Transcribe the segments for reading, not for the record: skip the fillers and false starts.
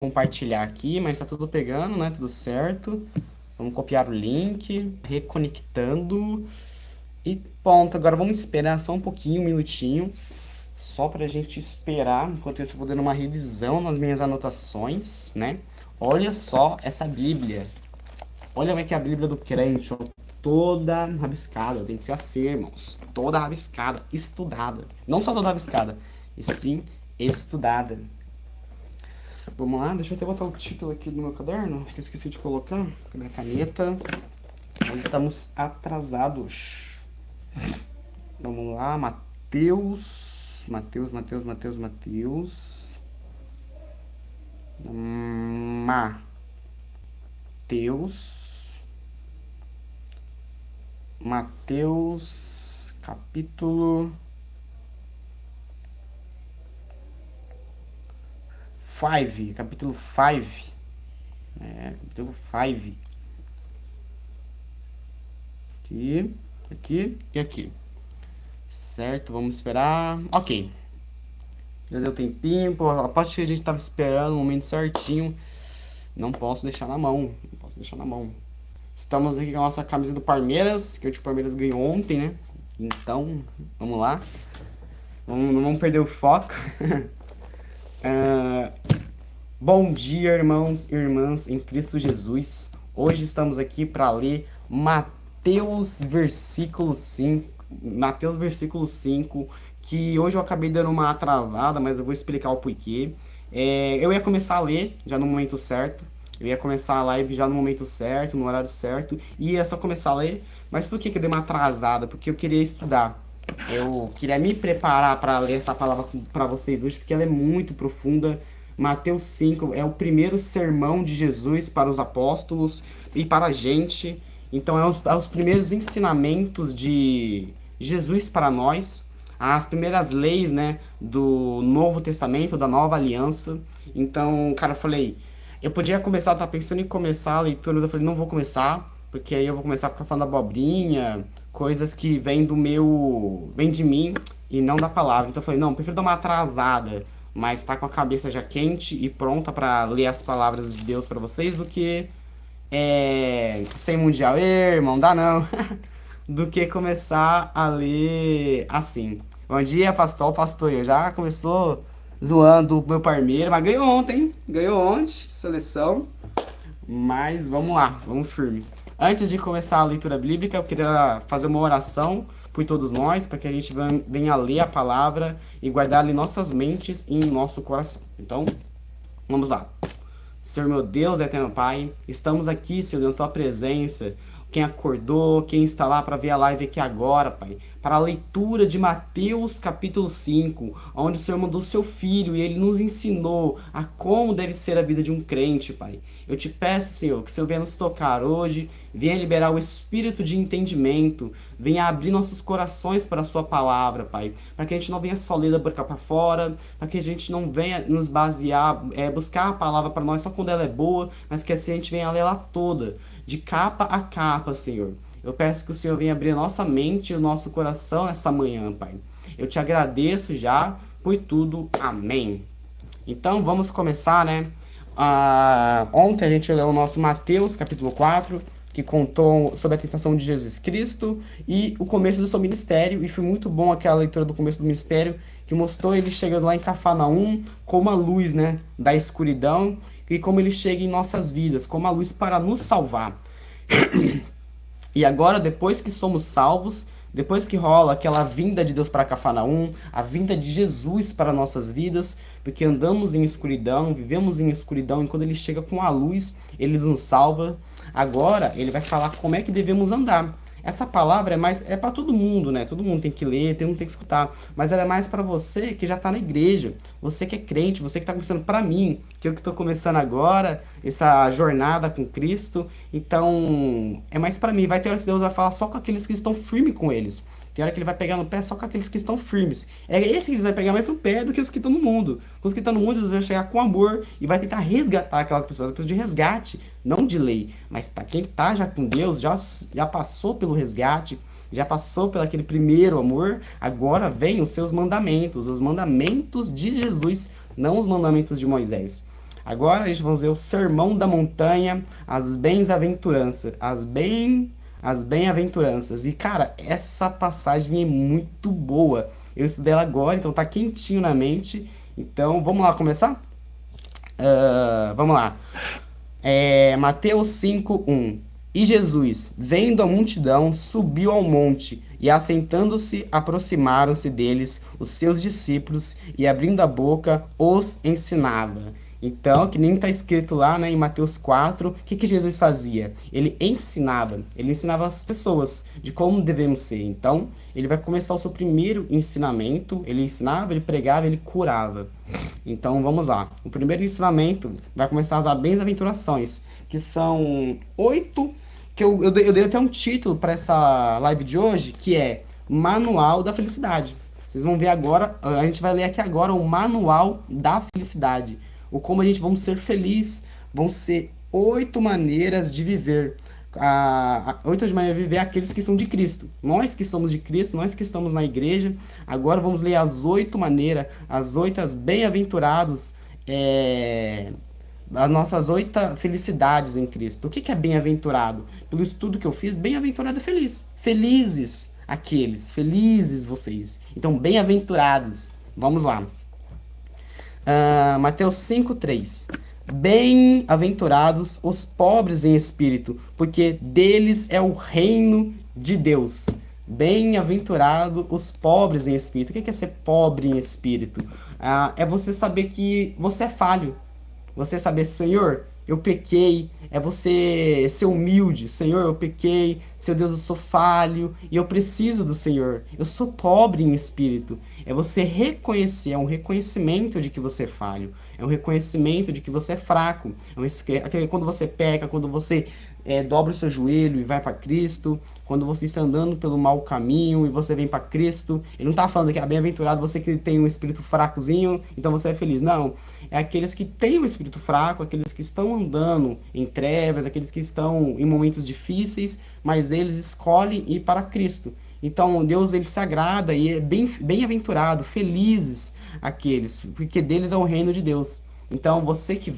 Compartilhar aqui, mas tá tudo pegando, né? Tudo certo. Vamos copiar o link, reconectando e ponto. Agora vamos esperar só um pouquinho, um minutinho, só pra gente esperar. Enquanto isso, eu vou dando uma revisão nas minhas anotações, né? Olha só essa Bíblia. Olha como é que é a Bíblia do crente, ó. Toda rabiscada, tem que ser assim, irmãos. Toda rabiscada, estudada. Não só toda rabiscada, e sim estudada. Vamos lá, deixa eu até botar o título aqui do meu caderno, que eu esqueci de colocar. Cadê a caneta? Nós estamos atrasados. Vamos lá, Mateus. Mateus. Mateus. Mateus, capítulo 5. Capítulo 5. Capítulo 5. Aqui e aqui. Certo, vamos esperar. Ok. Já deu tempinho, pô, a parte que a gente tava esperando o momento certinho. Não posso deixar na mão. Estamos aqui com a nossa camisa do Palmeiras, que o Palmeiras ganhou ontem, né? Então, vamos lá. Não vamos perder o foco. Bom dia, irmãos e irmãs em Cristo Jesus. Hoje estamos aqui para ler Mateus versículo 5. Mateus versículo 5, que hoje eu acabei dando uma atrasada, mas eu vou explicar o porquê. Eu ia começar a ler já no momento certo. Eu ia começar a live já no momento certo, no horário certo, e ia só começar a ler. Mas por que que eu dei uma atrasada? Porque eu queria estudar. Eu queria me preparar para ler essa palavra para vocês hoje, porque ela é muito profunda. Mateus 5 é o primeiro sermão de Jesus para os apóstolos e para a gente. Então, é os primeiros ensinamentos de Jesus para nós, as primeiras leis, né, do Novo Testamento, da Nova Aliança. Então, cara, eu falei, eu podia começar, eu tava pensando em começar a leitura, mas eu falei, não vou começar, porque aí eu vou começar a ficar falando abobrinha, coisas que vêm de mim e não da palavra. Então eu falei, não, prefiro dar uma atrasada, mas tá com a cabeça já quente e pronta para ler as palavras de Deus para vocês, do que sem mundial. Ê, irmão, dá não. Do que começar a ler assim. Bom dia, pastor. Pastor, eu já começou zoando o meu parmeiro, mas ganhou ontem, hein? Ganhou ontem, seleção. Mas vamos lá, vamos firme. Antes de começar a leitura bíblica, eu queria fazer uma oração por todos nós, para que a gente venha ler a palavra e guardar em nossas mentes e em nosso coração. Então, vamos lá. Senhor meu Deus, eterno Pai, estamos aqui, Senhor, na Tua presença. Quem acordou, quem está lá para ver a live aqui agora, Pai, para a leitura de Mateus capítulo 5, onde o Senhor mandou seu Filho e Ele nos ensinou a como deve ser a vida de um crente, Pai. Eu te peço, Senhor, que o Senhor venha nos tocar hoje, venha liberar o espírito de entendimento, venha abrir nossos corações para a Sua palavra, Pai, para que a gente não venha só ler da boca para fora, para que a gente não venha nos basear, buscar a palavra para nós só quando ela é boa, mas que assim a gente venha ler ela toda, de capa a capa, Senhor. Eu peço que o Senhor venha abrir a nossa mente e o nosso coração nessa manhã, Pai. Eu te agradeço já por tudo. Amém. Então vamos começar, né? Ontem a gente leu o nosso Mateus, capítulo 4, que contou sobre a tentação de Jesus Cristo e o começo do seu ministério. E foi muito bom aquela leitura do começo do ministério, que mostrou ele chegando lá em Cafarnaum como a luz, né, da escuridão, e como ele chega em nossas vidas, como a luz para nos salvar. E agora, depois que somos salvos, depois que rola aquela vinda de Deus para Cafarnaum, a vinda de Jesus para nossas vidas, porque andamos em escuridão, vivemos em escuridão, e quando ele chega com a luz, ele nos salva. Agora, ele vai falar como é que devemos andar. Essa palavra é para todo mundo, né? Todo mundo tem que ler, todo mundo tem que escutar. Mas ela é mais para você que já está na igreja. Você que é crente, você que está começando, para mim, que eu que estou começando agora, essa jornada com Cristo. Então, é mais para mim. Vai ter hora que Deus vai falar só com aqueles que estão firmes com eles. Tem hora que ele vai pegar no pé só com aqueles que estão firmes. É esse que ele vai pegar mais no pé do que os que estão no mundo. Os que estão no mundo, Deus vai chegar com amor e vai tentar resgatar aquelas pessoas. Pessoas de resgate, não de lei. Mas para quem está já com Deus, já passou pelo resgate, já passou pelo aquele primeiro amor, agora vem os seus mandamentos. Os mandamentos de Jesus, não os mandamentos de Moisés. Agora a gente vai ver o Sermão da Montanha, as bem-aventuranças, as bem-aventuranças. E cara, essa passagem é muito boa. Eu estudei ela agora, então tá quentinho na mente. Então, vamos lá começar? Vamos lá. Mateus 5:1. E Jesus, vendo a multidão, subiu ao monte, e assentando-se, aproximaram-se deles os seus discípulos, e abrindo a boca, os ensinava. Então, que nem está escrito lá, né, em Mateus 4, o que que Jesus fazia? Ele ensinava as pessoas de como devemos ser. Então, ele vai começar o seu primeiro ensinamento, ele ensinava, ele pregava, ele curava. Então, vamos lá. O primeiro ensinamento vai começar as bem-aventurações, que são 8, que eu dei até um título para essa live de hoje, que é Manual da Felicidade. Vocês vão ver agora, a gente vai ler aqui agora o Manual da Felicidade. O como a gente vamos ser feliz, vão ser 8 maneiras de viver. 8 maneiras de viver aqueles que são de Cristo. Nós que somos de Cristo, nós que estamos na igreja. Agora vamos ler as 8 maneiras, as 8 bem-aventurados, as nossas 8 felicidades em Cristo. O que que é bem-aventurado? Pelo estudo que eu fiz, bem-aventurado é feliz. Felizes aqueles, felizes vocês. Então, bem-aventurados. Vamos lá. Mateus 5:3. Bem-aventurados os pobres em espírito, porque deles é o reino de Deus. Bem-aventurado os pobres em espírito. O que é ser pobre em espírito? É você saber que você é falho. Você saber, Senhor, eu pequei. É você ser humilde. Senhor, eu pequei. Seu Deus, eu sou falho e eu preciso do Senhor. Eu sou pobre em espírito. É você reconhecer, é um reconhecimento de que você é falho. É um reconhecimento de que você é fraco. Quando você peca, quando você dobra o seu joelho e vai para Cristo, quando você está andando pelo mau caminho e você vem para Cristo. Ele não está falando que é bem-aventurado você que tem um espírito fracozinho, então você é feliz. Não, é aqueles que têm um espírito fraco, aqueles que estão andando em trevas, aqueles que estão em momentos difíceis, mas eles escolhem ir para Cristo. Então Deus ele se agrada e é bem-aventurado, felizes aqueles, porque deles é o reino de Deus. Então você que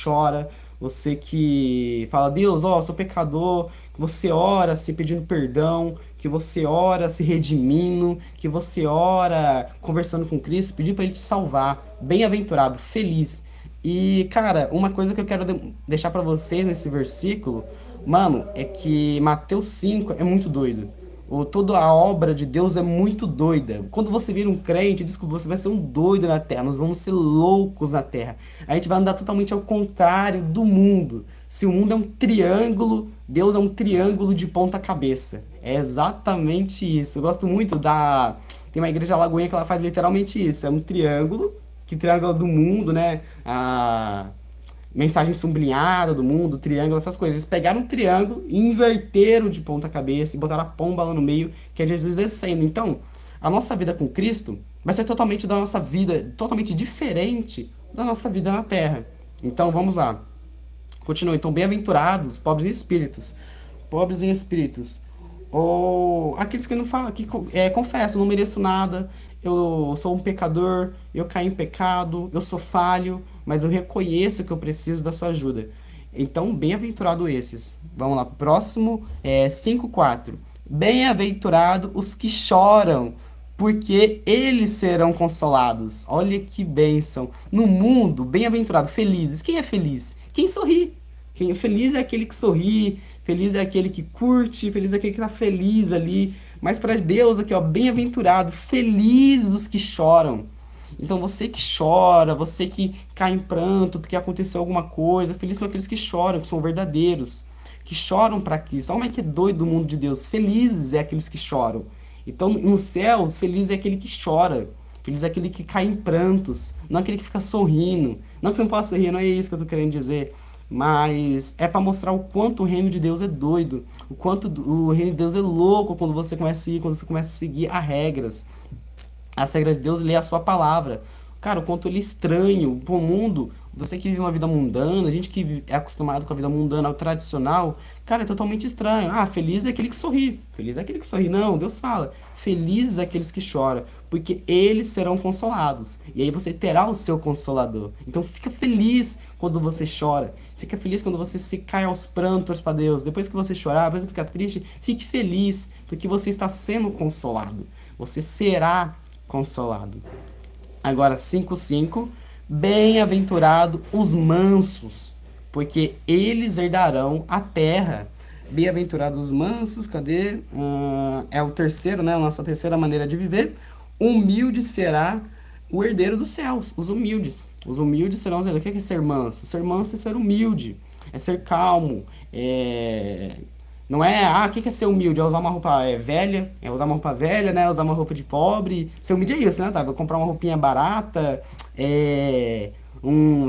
chora, você que fala, Deus, ó, eu sou pecador, que você ora se pedindo perdão, que você ora se redimindo, que você ora conversando com Cristo, pedindo para Ele te salvar, bem-aventurado, feliz. E, cara, uma coisa que eu quero deixar para vocês nesse versículo, mano, é que Mateus 5 é muito doido. Toda a obra de Deus é muito doida. Quando você vira um crente, desculpa, você vai ser um doido na terra. Nós vamos ser loucos na terra. A gente vai andar totalmente ao contrário do mundo. Se o mundo é um triângulo, Deus é um triângulo de ponta cabeça. É exatamente isso. Eu gosto muito da... Tem uma igreja Lagoinha que ela faz literalmente isso. É um triângulo, que triângulo do mundo, né? Mensagem sublinhada do mundo, triângulo, essas coisas. Eles pegaram um triângulo e inverteram de ponta cabeça e botaram a pomba lá no meio, que é Jesus descendo. Então, a nossa vida com Cristo vai ser totalmente da nossa vida, totalmente diferente da nossa vida na Terra. Então, vamos lá. Continua. Então, bem-aventurados, pobres em espíritos. Pobres em espíritos. Ou aqueles que não falam, que confessam, não mereço nada, eu sou um pecador, eu caí em pecado, eu sou falho, mas eu reconheço que eu preciso da sua ajuda. Então, bem-aventurado esses. Vamos lá, próximo, 5:4. Bem-aventurado os que choram, porque eles serão consolados. Olha que bênção. No mundo, bem-aventurado, felizes. Quem é feliz? Quem sorri. Quem é feliz é aquele que sorri, feliz é aquele que curte, feliz é aquele que está feliz ali. Mas para Deus aqui, ó, bem-aventurado, felizes os que choram. Então você que chora, você que cai em pranto porque aconteceu alguma coisa, felizes são aqueles que choram, que são verdadeiros, que choram para Cristo. Olha como é que é doido o mundo de Deus. Felizes é aqueles que choram. Então nos céus, feliz é aquele que chora. Feliz é aquele que cai em prantos, não aquele que fica sorrindo. Não que você não possa sorrir, não é isso que eu tô querendo dizer. Mas é para mostrar o quanto o reino de Deus é doido, o quanto o reino de Deus é louco quando você começa a ir, quando você começa a seguir as regras de Deus, ler a sua palavra. Cara, o quanto ele é estranho pro mundo, você que vive uma vida mundana, a gente que é acostumado com a vida mundana, o tradicional, cara, é totalmente estranho. Ah, feliz é aquele que sorri. Feliz é aquele que sorri. Não, Deus fala, felizes é aqueles que choram, porque eles serão consolados. E aí você terá o seu consolador. Então fica feliz quando você chora. Fica feliz quando você se cai aos prantos para Deus. Depois que você chorar, depois que ficar triste, fique feliz, porque você está sendo consolado. Você será consolado. Agora, 5:5. Bem-aventurado os mansos, porque eles herdarão a terra. Bem-aventurados os mansos, cadê? É o terceiro, né? A nossa terceira maneira de viver. Humilde será o herdeiro dos céus, os humildes. Os humildes serão os herdeiros. O que é ser manso? Ser manso é ser humilde, é ser calmo, não é, o que que é ser humilde? É usar uma roupa velha, é usar uma roupa velha, né? Usar uma roupa de pobre. Ser humilde é isso, né, tá? Vou comprar uma roupinha barata,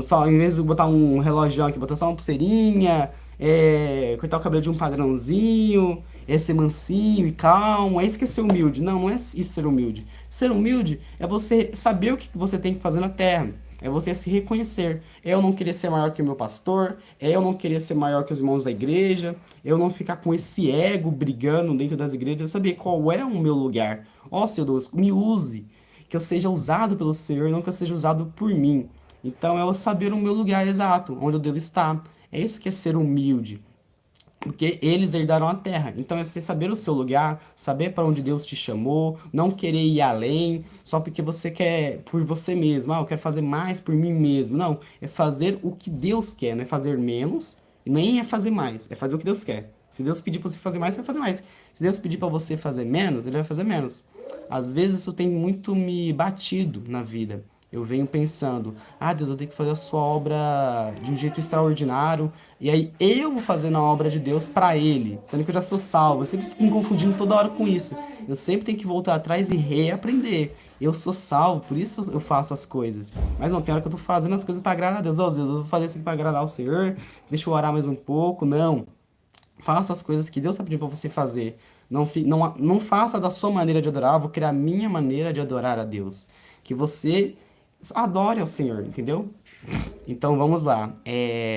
só, em vez de botar um relógio aqui, botar só uma pulseirinha, cortar o cabelo de um padrãozinho, ser mansinho e calmo. É isso que é ser humilde. Não, não é isso ser humilde. Ser humilde é você saber o que você tem que fazer na terra. É você se reconhecer. É eu não querer ser maior que o meu pastor, é eu não querer ser maior que os irmãos da igreja, eu não ficar com esse ego brigando dentro das igrejas, eu saber qual é o meu lugar. Ó, Senhor Deus, me use, que eu seja usado pelo Senhor, não que eu seja usado por mim. Então é eu saber o meu lugar exato, onde eu devo estar. É isso que é ser humilde, porque eles herdaram a terra. Então é você saber o seu lugar, saber para onde Deus te chamou, não querer ir além só porque você quer por você mesmo. Eu quero fazer mais por mim mesmo. Não, é fazer o que Deus quer, não é fazer menos e nem é fazer mais, é fazer o que Deus quer. Se Deus pedir para você fazer mais, você vai fazer mais. Se Deus pedir para você fazer menos, ele vai fazer menos. Às vezes isso tem muito me batido na vida. Eu venho pensando, Deus, eu tenho que fazer a sua obra de um jeito extraordinário, e aí eu vou fazendo a obra de Deus para Ele, sendo que eu já sou salvo. Eu sempre fico me confundindo toda hora com isso. Eu sempre tenho que voltar atrás e reaprender. Eu sou salvo, por isso eu faço as coisas. Mas não, tem hora que eu tô fazendo as coisas para agradar a Deus. Deus, eu vou fazer isso para agradar o Senhor, deixa eu orar mais um pouco. Não. Faça as coisas que Deus está pedindo para você fazer. Não faça da sua maneira de adorar, eu vou criar a minha maneira de adorar a Deus. Que você adore ao Senhor, entendeu? Então vamos lá.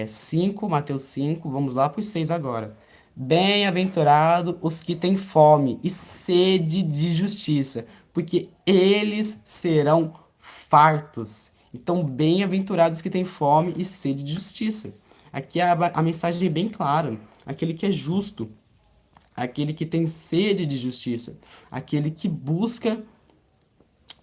5, Mateus 5, vamos lá para os 6 agora. Bem-aventurado os que têm fome e sede de justiça, porque eles serão fartos. Então, bem-aventurados que têm fome e sede de justiça. Aqui a mensagem é bem clara. Aquele que é justo, aquele que tem sede de justiça, aquele que busca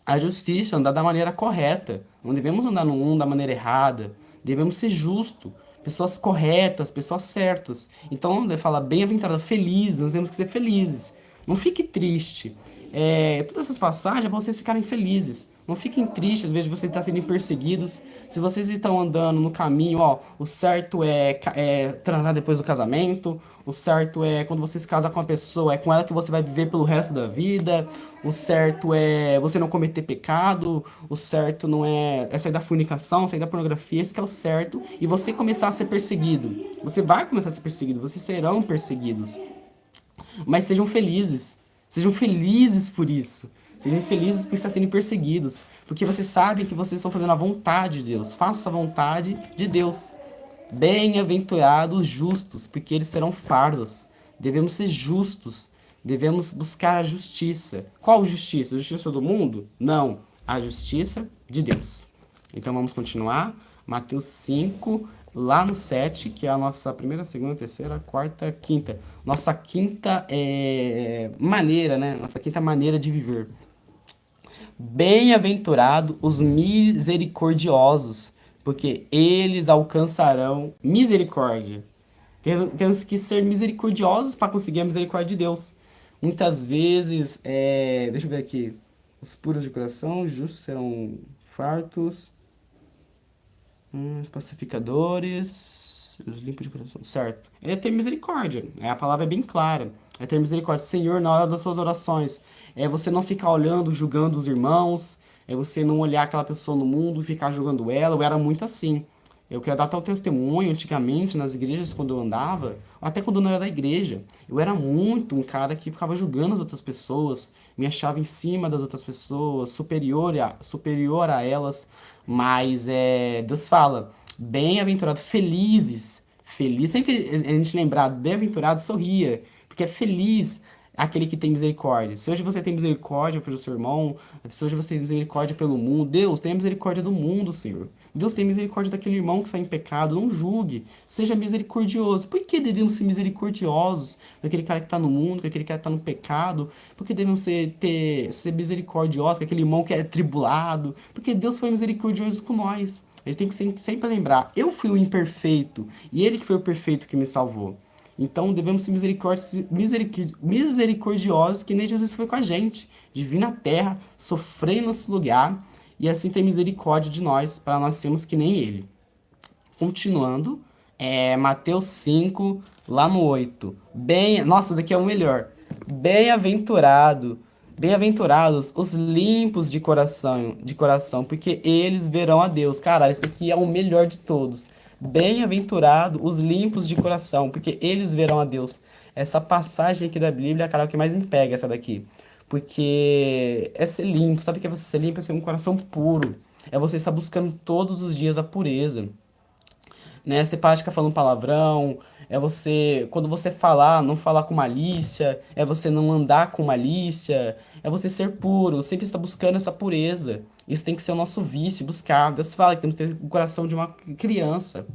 a justiça, andar da maneira correta. Não devemos andar no mundo da maneira errada. Devemos ser justos, pessoas corretas, pessoas certas. Então, ele fala bem-aventurado, feliz, nós temos que ser felizes. Não fique triste. Todas essas passagens é para vocês ficarem felizes. Não fiquem tristes, às vezes você está sendo perseguidos. Se vocês estão andando no caminho, o certo é transar depois do casamento. O certo é quando você se casa com uma pessoa, é com ela que você vai viver pelo resto da vida. O certo é você não cometer pecado. O certo não é sair da fornicação, sair da pornografia. Esse que é o certo. E você começar a ser perseguido. Você vai começar a ser perseguido. Vocês serão perseguidos. Mas sejam felizes. Sejam felizes por isso. Sejam felizes por estar sendo perseguidos. Porque vocês sabem que vocês estão fazendo a vontade de Deus. Faça a vontade de Deus. Bem-aventurados os justos, porque eles serão fardos. Devemos ser justos. Devemos buscar a justiça. Qual justiça? A justiça do mundo? Não. A justiça de Deus. Então vamos continuar. Mateus 5, lá no 7, que é a nossa primeira, segunda, terceira, quarta, quinta. Nossa quinta maneira, né? Nossa quinta maneira de viver. Bem-aventurado os misericordiosos, porque eles alcançarão misericórdia. Temos que ser misericordiosos para conseguir a misericórdia de Deus. Muitas vezes, deixa eu ver aqui. Os puros de coração, justos serão fartos. Os pacificadores, os limpos de coração, certo? É ter misericórdia, a palavra é bem clara. É ter misericórdia. Senhor, na hora das suas orações, é você não ficar olhando, julgando os irmãos, é você não olhar aquela pessoa no mundo e ficar julgando ela. Eu era muito assim. Eu queria dar tal testemunho antigamente nas igrejas quando eu andava, até quando eu não era da igreja. Eu era muito um cara que ficava julgando as outras pessoas, me achava em cima das outras pessoas, superior a elas. Mas Deus fala, bem-aventurado, felizes, feliz. Sempre que a gente lembrar bem-aventurado, sorria, porque é feliz. aquele que tem misericórdia. Se hoje você tem misericórdia pelo seu irmão, se hoje você tem misericórdia pelo mundo, Deus tenha misericórdia do mundo, Senhor. Deus tem misericórdia daquele irmão que está em pecado, não julgue, seja misericordioso. Por que devemos ser misericordiosos com aquele cara que está no mundo, com aquele cara que está no pecado? Por que devemos ser misericordiosos com aquele irmão que é tribulado? Porque Deus foi misericordioso com nós. A gente tem que sempre lembrar, eu fui o imperfeito, e ele que foi o perfeito que me salvou. Então devemos ser misericordiosos, que nem Jesus foi com a gente, de vir na terra, sofrer em nosso lugar, e assim ter misericórdia de nós, para nós sermos que nem ele. Continuando, Mateus 5, lá no 8. Nossa, daqui é o melhor. Bem-aventurado, bem-aventurados os limpos de coração, porque eles verão a Deus. Cara, esse aqui é o melhor de todos. Bem-aventurado os limpos de coração, porque eles verão a Deus. Essa passagem aqui da Bíblia, cara, é o que mais me pega essa daqui. Porque é ser limpo, sabe o que é você ser limpo? É ser um coração puro. É você estar buscando todos os dias a pureza, né? Você para de ficar falando palavrão, é você, quando você falar, não falar com malícia, é você não andar com malícia, é você ser puro, sempre está buscando essa pureza. Isso tem que ser o nosso vício, buscar. Deus fala que temos que ter o coração de uma criança.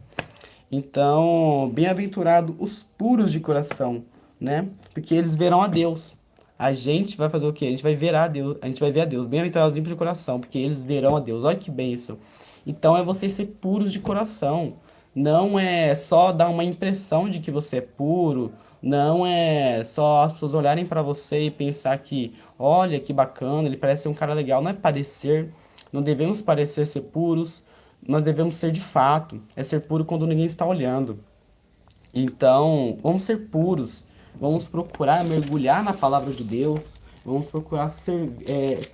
Então, bem-aventurado os puros de coração, né? Porque eles verão a Deus. A gente vai fazer o quê? A gente vai ver a Deus, a gente vai ver a Deus. Bem-aventurados limpos de coração, porque eles verão a Deus. Olha que bênção. Então é você ser puros de coração. Não é só dar uma impressão de que você é puro, não é só as pessoas olharem para você e pensar que, olha que bacana, ele parece ser um cara legal. Não é parecer, não devemos parecer ser puros, nós devemos ser de fato. É ser puro quando ninguém está olhando. Então, vamos ser puros, vamos procurar mergulhar na palavra de Deus, vamos procurar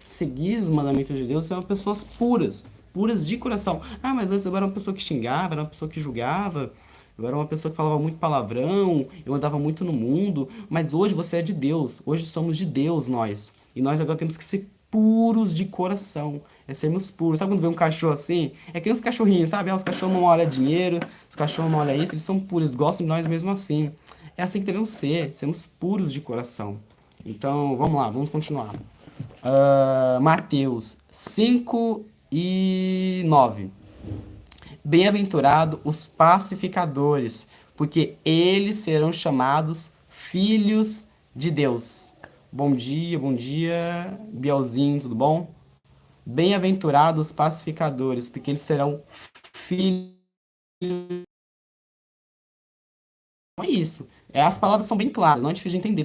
seguir os mandamentos de Deus, ser pessoas puras, puras de coração. Ah, mas antes eu era uma pessoa que xingava, era uma pessoa que julgava, eu era uma pessoa que falava muito palavrão, eu andava muito no mundo, mas hoje você é de Deus, hoje somos de Deus nós, e nós agora temos que ser puros de coração. É sermos puros. Sabe quando vê um cachorro assim? É que nem os cachorrinhos, sabe? Ah, os cachorros não olham dinheiro, os cachorros não olham isso, eles são puros, eles gostam de nós mesmo assim. É assim que devemos ser, sermos puros de coração. Então, vamos lá, vamos continuar. Mateus 5 e 9. Bem-aventurado os pacificadores, porque eles serão chamados filhos de Deus. Bom dia, Bielzinho, tudo bom? Bem-aventurados os pacificadores, porque eles serão filhos. É isso. As palavras são bem claras, não é difícil de entender.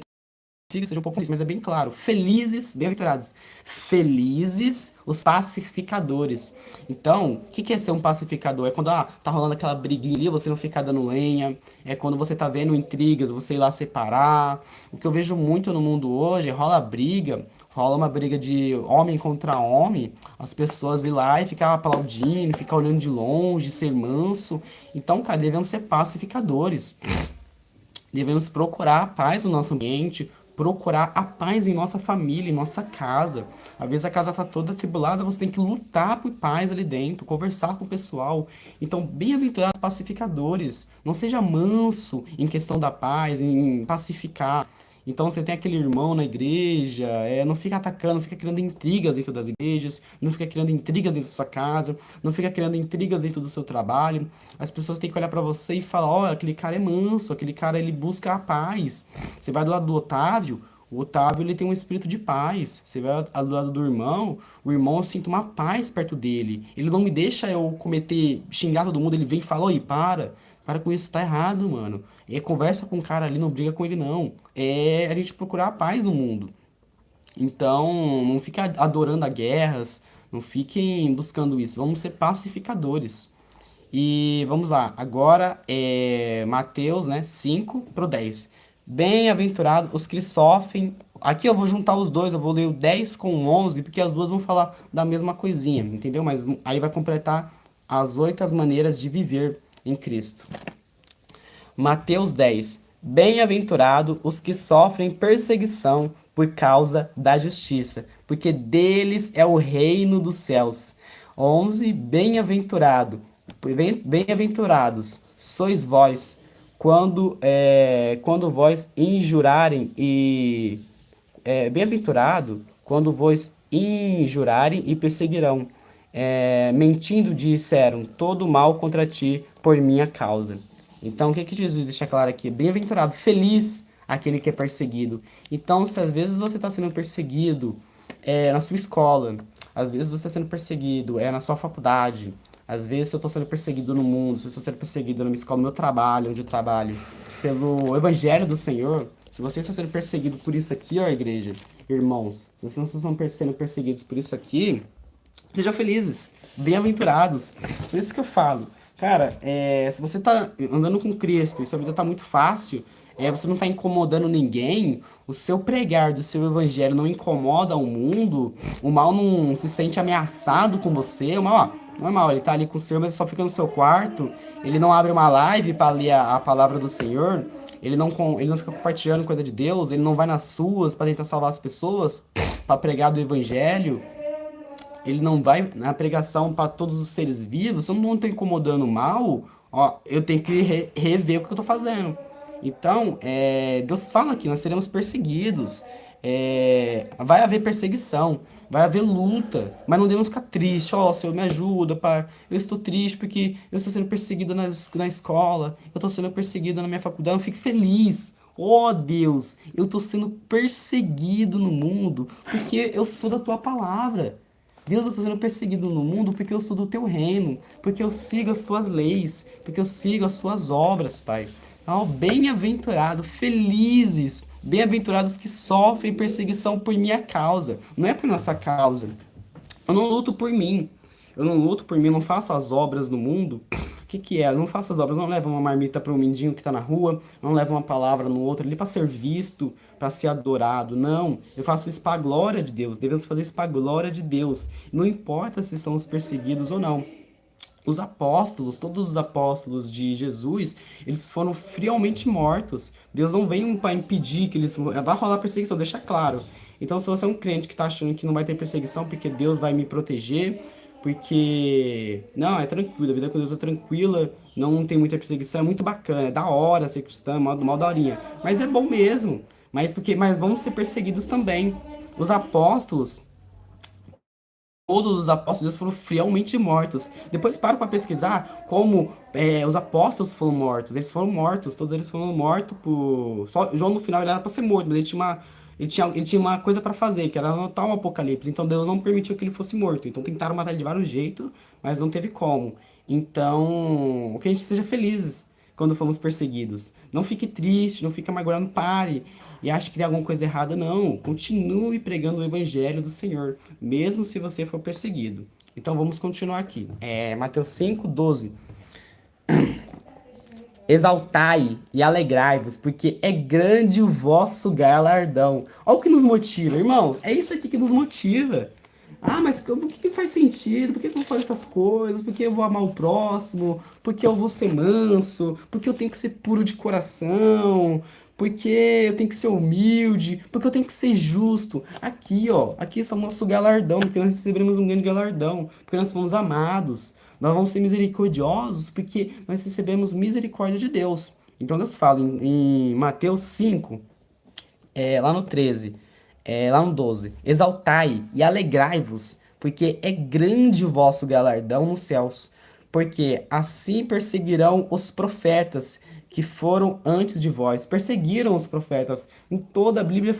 Que seja um pouco isso, mas é bem claro. Felizes, bem-aventurados. Felizes os pacificadores. Então, o que que é ser um pacificador? É quando tá rolando aquela briguinha ali, você não ficar dando lenha. É quando você tá vendo intrigas, você ir lá separar. O que eu vejo muito no mundo hoje é rola briga, rola uma briga de homem contra homem, as pessoas ir lá e ficar aplaudindo, ficar olhando de longe, ser manso. Então, cara, devemos ser pacificadores. Devemos procurar a paz no nosso ambiente, procurar a paz em nossa família, em nossa casa. Às vezes a casa está toda atribulada, você tem que lutar por paz ali dentro, conversar com o pessoal. Então, bem-aventurados pacificadores. Não seja manso em questão da paz, em pacificar. Então você tem aquele irmão na igreja, não fica atacando, não fica criando intrigas dentro das igrejas, não fica criando intrigas dentro da sua casa, não fica criando intrigas dentro do seu trabalho. As pessoas têm que olhar pra você e falar, ó, aquele cara é manso, aquele cara ele busca a paz. Você vai do lado do Otávio, o Otávio ele tem um espírito de paz. Você vai do lado do irmão, o irmão eu sinto uma paz perto dele. Ele não me deixa eu cometer, xingar todo mundo, ele vem e fala, oi, para com isso, tá errado, mano. Conversa com o cara ali, não briga com ele, não. É a gente procurar a paz no mundo. Então, não fique adorando a guerras, não fiquem buscando isso. Vamos ser pacificadores. E vamos lá, agora é Mateus, né, 5 pro 10. Bem-aventurado os que sofrem. Aqui eu vou juntar os dois, eu vou ler o 10 com o 11, porque as duas vão falar da mesma coisinha, entendeu? Mas aí vai completar as 8 maneiras de viver em Cristo. Mateus 10. Bem-aventurado os que sofrem perseguição por causa da justiça, porque deles é o reino dos céus. 11. Bem-aventurados sois vós quando vós injurarem bem-aventurado quando vos injurarem e perseguirão, mentindo disseram todo mal contra ti por minha causa. Então, o que que Jesus deixa claro aqui? Bem-aventurado, feliz aquele que é perseguido. Então, se às vezes você está sendo perseguido na sua escola, às vezes você está sendo perseguido na sua faculdade, às vezes eu estou sendo perseguido no mundo, se eu estou sendo perseguido na minha escola, no meu trabalho, onde eu trabalho, pelo evangelho do Senhor, se vocês estão sendo perseguidos por isso aqui, ó, igreja, irmãos, se vocês não estão sendo perseguidos por isso aqui, sejam felizes, bem-aventurados. Por isso que eu falo, cara, se você tá andando com Cristo e sua vida tá muito fácil, você não tá incomodando ninguém, o seu pregar do seu evangelho não incomoda o mundo, o mal não se sente ameaçado com você, o mal, ó, não é mal, ele tá ali com o Senhor, mas só fica no seu quarto, ele não abre uma live para ler a palavra do Senhor, ele não fica compartilhando coisa de Deus, ele não vai nas ruas para tentar salvar as pessoas, para pregar do evangelho, ele não vai na pregação para todos os seres vivos, se eu não estou incomodando mal, ó, eu tenho que rever o que eu estou fazendo. Então, Deus fala que nós seremos perseguidos, vai haver perseguição, vai haver luta, mas não devemos ficar tristes. Ó, Senhor, me ajuda, Pai. Eu estou triste porque eu estou sendo perseguido na escola, eu estou sendo perseguido na minha faculdade, eu fico feliz. Oh Deus, eu estou sendo perseguido no mundo porque eu sou da tua palavra. Deus, eu estou sendo perseguido no mundo porque eu sou do teu reino, porque eu sigo as tuas leis, porque eu sigo as suas obras, Pai. Oh, bem-aventurado, felizes, bem-aventurados que sofrem perseguição por minha causa, não é por nossa causa. Eu não luto por mim. Eu não luto por mim, eu não faço as obras no mundo. O que que é? Eu não faço as obras, não levo uma marmita para um mendigo que está na rua, não levo uma palavra no outro ali para ser visto, para ser adorado. Não, eu faço isso para a glória de Deus. Devemos fazer isso para a glória de Deus. Não importa se são os perseguidos ou não. Os apóstolos, todos os apóstolos de Jesus, eles foram friamente mortos. Deus não veio para impedir que eles... Vai rolar perseguição, deixa claro. Então, se você é um crente que está achando que não vai ter perseguição porque Deus vai me proteger, porque... Não, é tranquilo, a vida com Deus é tranquila, não tem muita perseguição, é muito bacana, é da hora ser cristão, mal daorinha. Mas é bom mesmo. Mas vamos ser perseguidos também. Os apóstolos... Todos os apóstolos de Deus foram friamente mortos. Depois para pesquisar como os apóstolos foram mortos. Eles foram mortos, todos eles foram mortos por. Só João no final ele era para ser morto, mas ele tinha uma coisa para fazer, que era anotar o Apocalipse. Então Deus não permitiu que ele fosse morto. Então tentaram matar ele de vários jeitos, mas não teve como. Então, que a gente seja felizes quando fomos perseguidos. Não fique triste, não fique amargurado, pare e ache que tem alguma coisa errada, não. Continue pregando o evangelho do Senhor, mesmo se você for perseguido. Então vamos continuar aqui. Mateus 5:12. Exaltai e alegrai-vos, porque é grande o vosso galardão. Olha o que nos motiva, irmão. É isso aqui que nos motiva. Ah, mas por que faz sentido? Por que eu vou fazer essas coisas? Por que eu vou amar o próximo? Por que eu vou ser manso? Por que eu tenho que ser puro de coração? Por que eu tenho que ser humilde? Por que eu tenho que ser justo? Aqui, ó, aqui está o nosso galardão, porque nós receberemos um grande galardão, porque nós fomos amados. Nós vamos ser misericordiosos, porque nós recebemos misericórdia de Deus. Então Deus fala em Mateus 5, lá no 13, lá no 12: Exaltai e alegrai-vos, porque é grande o vosso galardão nos céus, porque assim perseguirão os profetas que foram antes de vós. Perseguiram os profetas. Em toda a Bíblia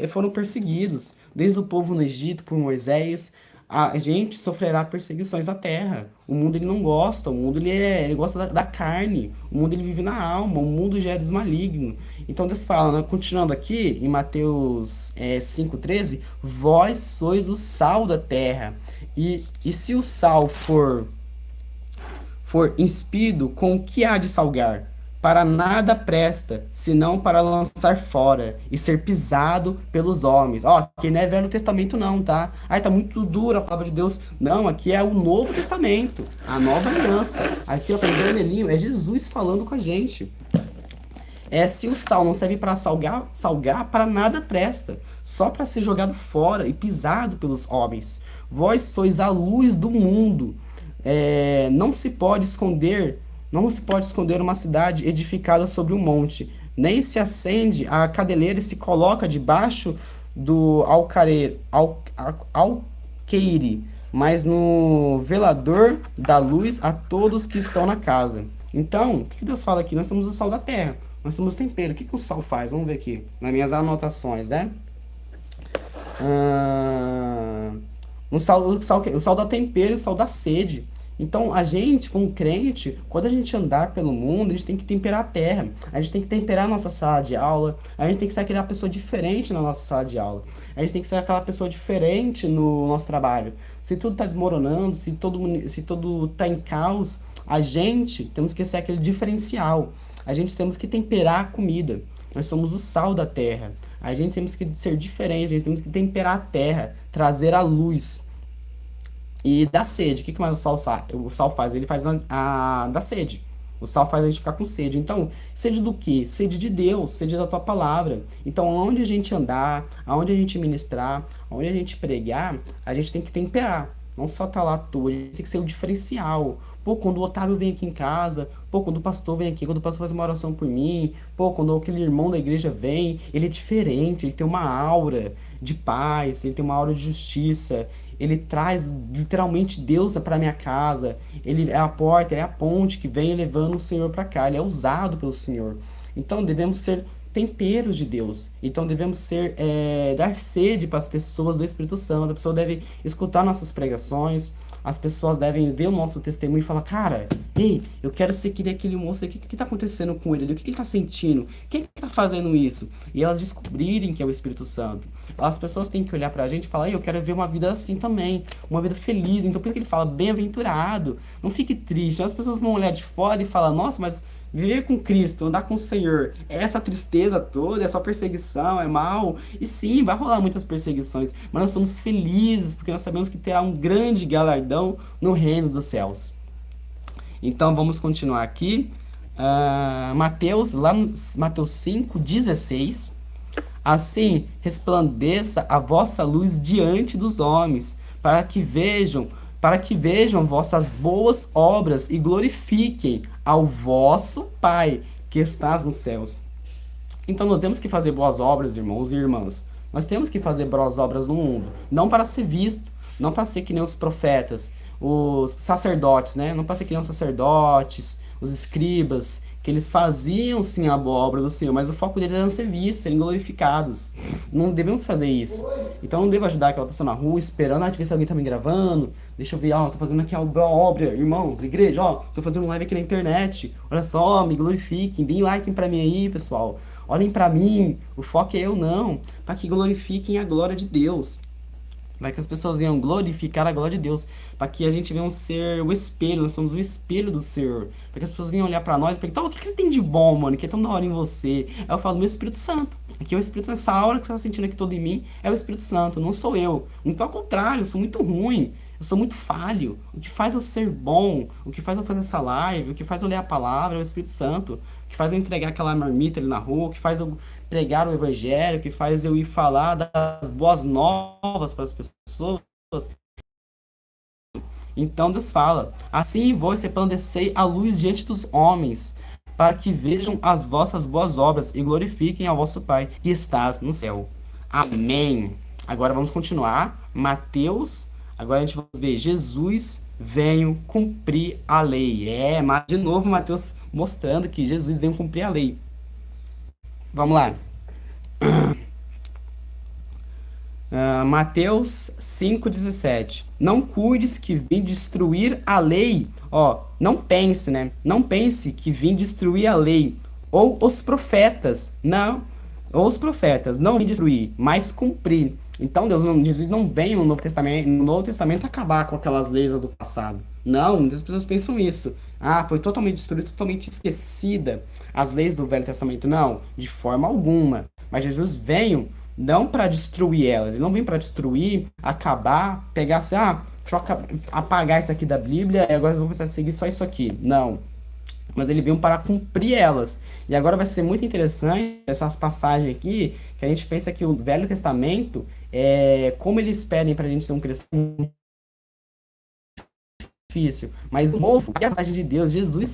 foram perseguidos, desde o povo no Egito por Moisés. A gente sofrerá perseguições na terra. O mundo ele não gosta, o mundo ele gosta da carne, o mundo ele vive na alma, o mundo já é desmaligno. Então Deus fala, né, continuando aqui em Mateus 5:13, vós sois o sal da terra. E se o sal for inspido, com o que há de salgar? Para nada presta, senão para lançar fora e ser pisado pelos homens. Ó, aqui não é Velho Testamento não, tá? Ai, tá muito dura a palavra de Deus. Não, aqui é o Novo Testamento, a Nova Aliança. Aqui, ó, tá em vermelhinho, é Jesus falando com a gente. Se o sal não serve para salgar, para nada presta, só para ser jogado fora e pisado pelos homens. Vós sois a luz do mundo. Não se pode esconder uma cidade edificada sobre um monte, nem se acende a candeeira e se coloca debaixo do alqueire, mas no velador da luz a todos que estão na casa. Então, o que Deus fala aqui? Nós somos o sal da terra, nós somos tempero. O que o sal faz? Vamos ver aqui, nas minhas anotações, né? Ah, o sal dá tempero e o sal dá sede. Então, a gente, como crente, quando a gente andar pelo mundo, a gente tem que temperar a terra. A gente tem que temperar a nossa sala de aula. A gente tem que ser aquela pessoa diferente na nossa sala de aula. A gente tem que ser aquela pessoa diferente no nosso trabalho. Se tudo está desmoronando, se tudo está em caos, a gente temos que ser aquele diferencial. A gente temos que temperar a comida. Nós somos o sal da terra. A gente temos que ser diferente, a gente temos que temperar a terra, trazer a luz e dar sede. O que mais o sal faz? Ele faz dar sede. O sal faz a gente ficar com sede. Então, sede do quê? Sede de Deus, sede da tua palavra. Então, onde a gente andar, aonde a gente ministrar, aonde a gente pregar, a gente tem que temperar. Não só tá lá à toa, a gente tem que ser o diferencial. Pô, quando o Otávio vem aqui em casa, pô, quando o pastor vem aqui, quando o pastor faz uma oração por mim, pô, quando aquele irmão da igreja vem, ele é diferente, ele tem uma aura de paz, ele tem uma aura de justiça, ele traz literalmente Deus para minha casa, ele é a porta, ele é a ponte que vem levando o Senhor para cá, ele é usado pelo Senhor. Então devemos ser temperos de Deus. Então devemos dar sede para as pessoas do Espírito Santo. A pessoa deve escutar nossas pregações. As pessoas devem ver o nosso testemunho e falar, cara, ei, eu quero ser que nem aquele moço aqui. O que tá acontecendo com ele ali? O que ele tá sentindo? Quem que tá fazendo isso? E elas descobrirem que é o Espírito Santo. As pessoas têm que olhar pra gente e falar, ei, eu quero ver uma vida assim também. Uma vida feliz. Então por isso que ele fala, bem-aventurado. Não fique triste. As pessoas vão olhar de fora e falar, nossa, mas viver com Cristo, andar com o Senhor, é essa tristeza toda, essa perseguição, é mal. E sim, vai rolar muitas perseguições, mas nós somos felizes porque nós sabemos que terá um grande galardão no reino dos céus. Então vamos continuar aqui. Mateus 5,16. Assim resplandeça a vossa luz diante dos homens, para que vejam vossas boas obras e glorifiquem ao vosso Pai que estás nos céus. Então nós temos que fazer boas obras, irmãos e irmãs. Nós temos que fazer boas obras no mundo, não para ser visto, não para ser que nem os profetas, os sacerdotes, né? Não para ser que nem os sacerdotes, os escribas, que eles faziam sim a boa obra do Senhor, mas o foco deles era não ser vistos, serem glorificados. Não devemos fazer isso. Então eu não devo ajudar aquela pessoa na rua esperando, ver se alguém tá me gravando. Deixa eu ver, ó, tô fazendo aqui a boa obra, irmãos, igreja, ó, tô fazendo um live aqui na internet. Olha só, me glorifiquem, deem like pra mim aí, pessoal. Olhem pra mim, o foco é eu não, para que glorifiquem a glória de Deus. Para que as pessoas venham glorificar a glória de Deus. Para que a gente venha ser o espelho, nós somos o espelho do Senhor. Para que as pessoas venham olhar para nós e perguntar, o que você tem de bom, mano, que é tão da hora em você? Aí eu falo, meu Espírito Santo. Aqui é o Espírito Santo, essa aura que você está sentindo aqui todo em mim é o Espírito Santo, não sou eu. Muito ao contrário, eu sou muito ruim. Eu sou muito falho. O que faz eu ser bom, o que faz eu fazer essa live, o que faz eu ler a palavra é o Espírito Santo. O que faz eu entregar aquela marmita ali na rua, o que faz eu pregar o evangelho, o que faz eu ir falar das boas novas para as pessoas. Então Deus fala: assim vós resplandecei a luz diante dos homens, para que vejam as vossas boas obras e glorifiquem ao vosso Pai que estás no céu. Amém. Agora vamos continuar. Mateus. Agora a gente vai ver Jesus veio cumprir a lei. Mas de novo Mateus mostrando que Jesus veio cumprir a lei. Vamos lá. Mateus 5,17. Não cuides que vim destruir a lei. Ó, não pense, né? Não pense que vim destruir a lei. Ou os profetas. Não. Ou os profetas. Não vim destruir, mas cumprir. Então Jesus não vem no Novo Testamento acabar com aquelas leis do passado. Não, muitas pessoas pensam isso. Ah, foi totalmente destruída, totalmente esquecida as leis do Velho Testamento. Não, de forma alguma. Mas Jesus veio não para destruir elas. Ele não vem para destruir, acabar, pegar assim, deixa eu apagar isso aqui da Bíblia e agora eu vou começar a seguir só isso aqui. Não. Mas ele veio para cumprir elas. E agora vai ser muito interessante essas passagens aqui, que a gente pensa que o Velho Testamento, como eles pedem para a gente ser um cristão difícil. Mas o novo, a passagem de Deus, Jesus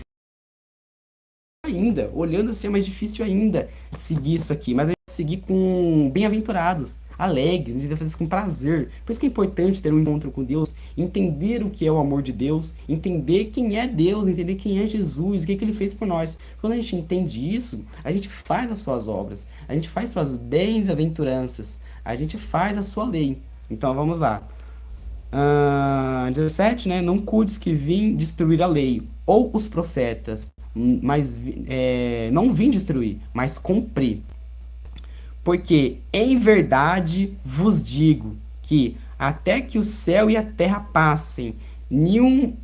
ainda, olhando assim, é mais difícil ainda seguir isso aqui, mas é seguir com bem-aventurados. alegres, a gente deve fazer isso com prazer. Por isso que é importante ter um encontro com Deus, entender o que é o amor de Deus, entender quem é Deus, entender quem é Jesus, o que, que ele fez por nós. Quando a gente entende isso, a gente faz as suas obras, a gente faz suas bem-aventuranças, a gente faz a sua lei. Então vamos lá. 17, né? Não cuides que vim destruir a lei ou os profetas, mas não vim destruir, mas cumprir. Porque em verdade vos digo que até que o céu e a terra passem, nenhum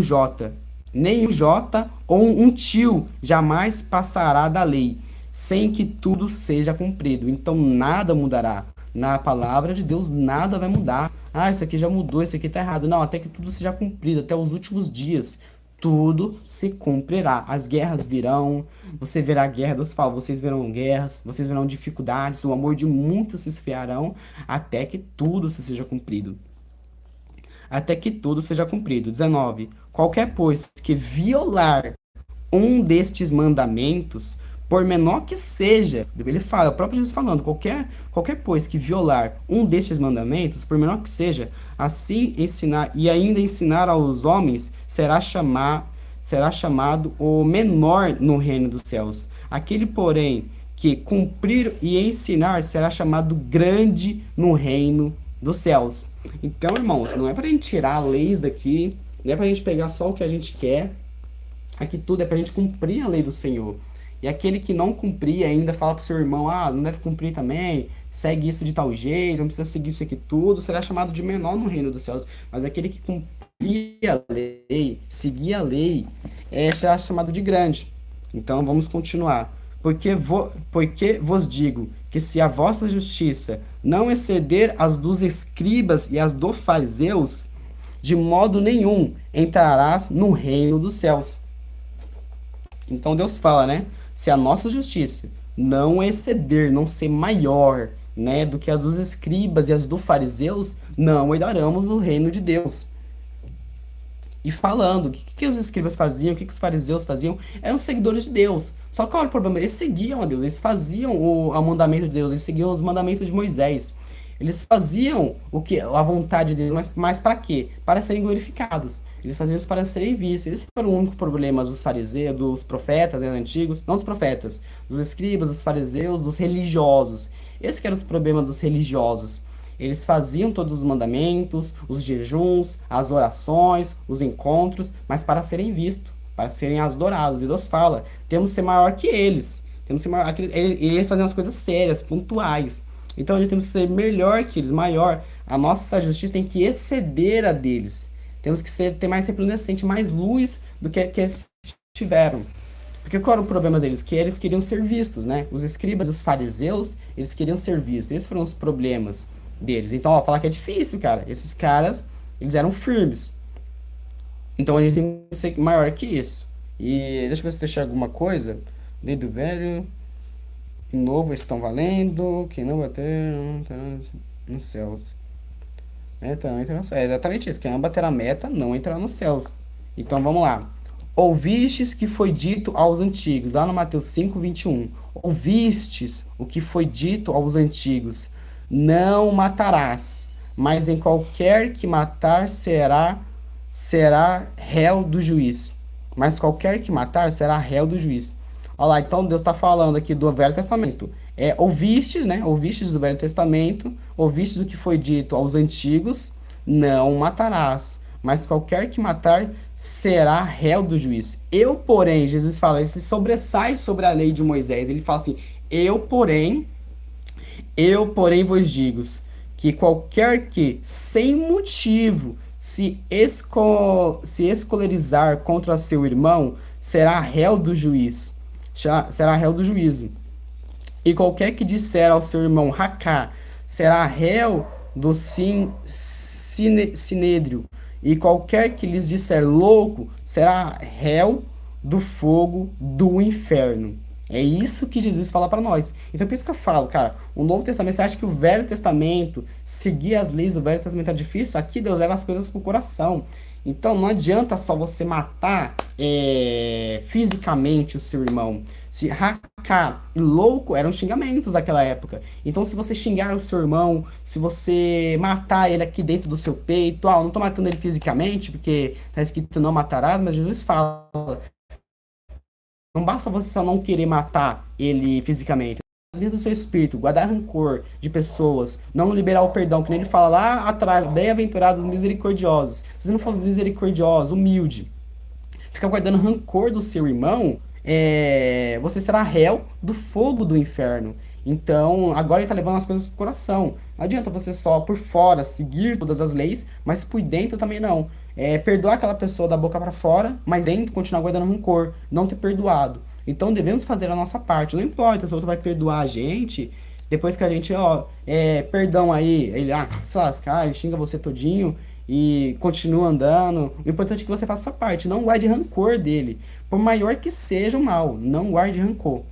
jota, nem um jota ou um tio jamais passará da lei, sem que tudo seja cumprido. Então nada mudará. Na palavra de Deus nada vai mudar. Ah, isso aqui já mudou, isso aqui tá errado. Não, até que tudo seja cumprido, até os últimos dias tudo se cumprirá. As guerras virão, você verá guerra, Deus fala, vocês verão guerras, vocês verão dificuldades, o amor de muitos se esfriarão, até que tudo se seja cumprido. Até que tudo seja cumprido. 19. Qualquer, pois, que violar um destes mandamentos, por menor que seja, ele fala, o próprio Jesus falando, qualquer pois que violar um destes mandamentos, por menor que seja, assim ensinar e ainda ensinar aos homens, será chamado o menor no reino dos céus. Aquele, porém, que cumprir e ensinar será chamado grande no reino dos céus. Então, irmãos, não é para a gente tirar leis daqui, não é para a gente pegar só o que a gente quer. Aqui tudo é para a gente cumprir a lei do Senhor. E aquele que não cumprir ainda fala para o seu irmão, não deve cumprir também, segue isso de tal jeito, não precisa seguir isso aqui tudo, será chamado de menor no reino dos céus. Mas aquele que cumprir a lei, seguir a lei, será chamado de grande. Então vamos continuar. Porque vos digo que se a vossa justiça não exceder as dos escribas e as dos fariseus, de modo nenhum entrarás no reino dos céus. Então Deus fala, né? Se a nossa justiça não exceder, não ser maior, né, do que as dos escribas e as dos fariseus, não herdaremos o reino de Deus. E falando, o que os escribas faziam, o que os fariseus faziam, eram seguidores de Deus. Só que olha o problema, eles seguiam a Deus, eles faziam o mandamento de Deus, eles seguiam os mandamentos de Moisés. Eles faziam a vontade de Deus, mas para quê? Para serem glorificados. Eles faziam isso para serem vistos. Esse foi o único problema dos fariseus, dos profetas, né, antigos, não dos profetas, dos escribas, dos fariseus, dos religiosos. Esse que era o problema dos religiosos. Eles faziam todos os mandamentos, os jejuns, as orações, os encontros, mas para serem vistos, para serem adorados. E Deus fala, temos que ser maior que eles. Temos que ser maior, eles faziam as coisas sérias, pontuais. Então a gente tem que ser melhor que eles, maior. A nossa justiça tem que exceder a deles. Temos que ter mais resplandecente, mais luz do que eles tiveram. Porque qual era o problema deles? Que eles queriam ser vistos, né? Os escribas, os fariseus, eles queriam ser vistos. Esses foram os problemas deles. Então, ó, falar que é difícil, cara. Esses caras, eles eram firmes. Então a gente tem que ser maior que isso. E deixa eu ver se deixei alguma coisa. Lei do velho e novo estão valendo. Quem não bater, não tá nos céus. Então, entra no céu. É exatamente isso. Quem não bater a meta, não entrará nos céus. Então vamos lá. Ouvistes que foi dito aos antigos, lá no Mateus 5:21. Ouvistes o que foi dito aos antigos: não matarás, mas em qualquer que matar será réu do juiz. Mas qualquer que matar será réu do juiz. Olha lá, então Deus está falando aqui do Velho Testamento. Ouvistes, né? Ouvistes do Velho Testamento, ouvistes o que foi dito aos antigos: não matarás, mas qualquer que matar será réu do juiz. Eu, porém, Jesus fala, ele se sobressai sobre a lei de Moisés. Ele fala assim: eu, porém, vos digo que qualquer que, sem motivo, se escolarizar contra seu irmão, será réu do juiz. Será réu do juízo. E qualquer que disser ao seu irmão Racá, será réu do sinédrio. E qualquer que lhes disser louco, será réu do fogo do inferno. É isso que Jesus fala para nós. Então, por isso que eu falo, cara, o Novo Testamento, você acha que o Velho Testamento, seguir as leis do Velho Testamento é difícil? Aqui Deus leva as coisas pro coração. Então, não adianta só você matar fisicamente o seu irmão. Se macaco e louco eram xingamentos daquela época. Então, se você xingar o seu irmão, se você matar ele aqui dentro do seu peito, ah, eu não tô matando ele fisicamente, porque tá escrito não matarás, mas Jesus fala, não basta você só não querer matar ele fisicamente. Dentro do seu espírito, guardar rancor de pessoas, não liberar o perdão, que nem ele fala lá atrás, bem-aventurados misericordiosos. Se você não for misericordioso, humilde, ficar guardando rancor do seu irmão, você será réu do fogo do inferno. Então, agora ele está levando as coisas pro coração. Não adianta você só por fora seguir todas as leis, mas por dentro também não. Perdoar aquela pessoa da boca para fora, mas dentro continuar guardando rancor, não ter perdoado. Então devemos fazer a nossa parte. Não importa se o outro vai perdoar a gente, depois que a gente, ó, perdão aí, ele, se lascar, ele xinga você todinho e continua andando. O importante é que você faça a sua parte. Não guarde rancor dele. Por maior que seja o mal, não guarde rancor.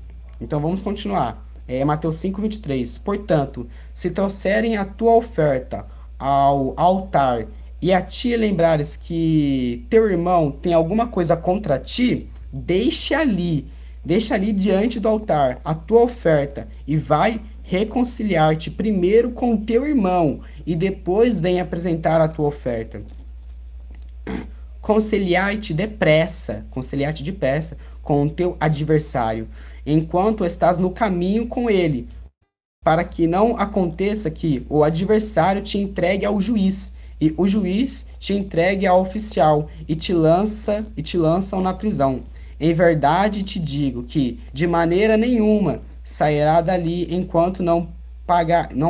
Então vamos continuar. Mateus 5:23. Portanto, se trouxerem a tua oferta ao altar e a ti lembrares que teu irmão tem alguma coisa contra ti, deixa ali diante do altar a tua oferta e vai reconciliar-te primeiro com teu irmão e depois vem apresentar a tua oferta. Conciliar-te depressa com o teu adversário, enquanto estás no caminho com ele, para que não aconteça que o adversário te entregue ao juiz, e o juiz te entregue ao oficial, e te lançam na prisão. Em verdade te digo que, de maneira nenhuma, sairá dali enquanto não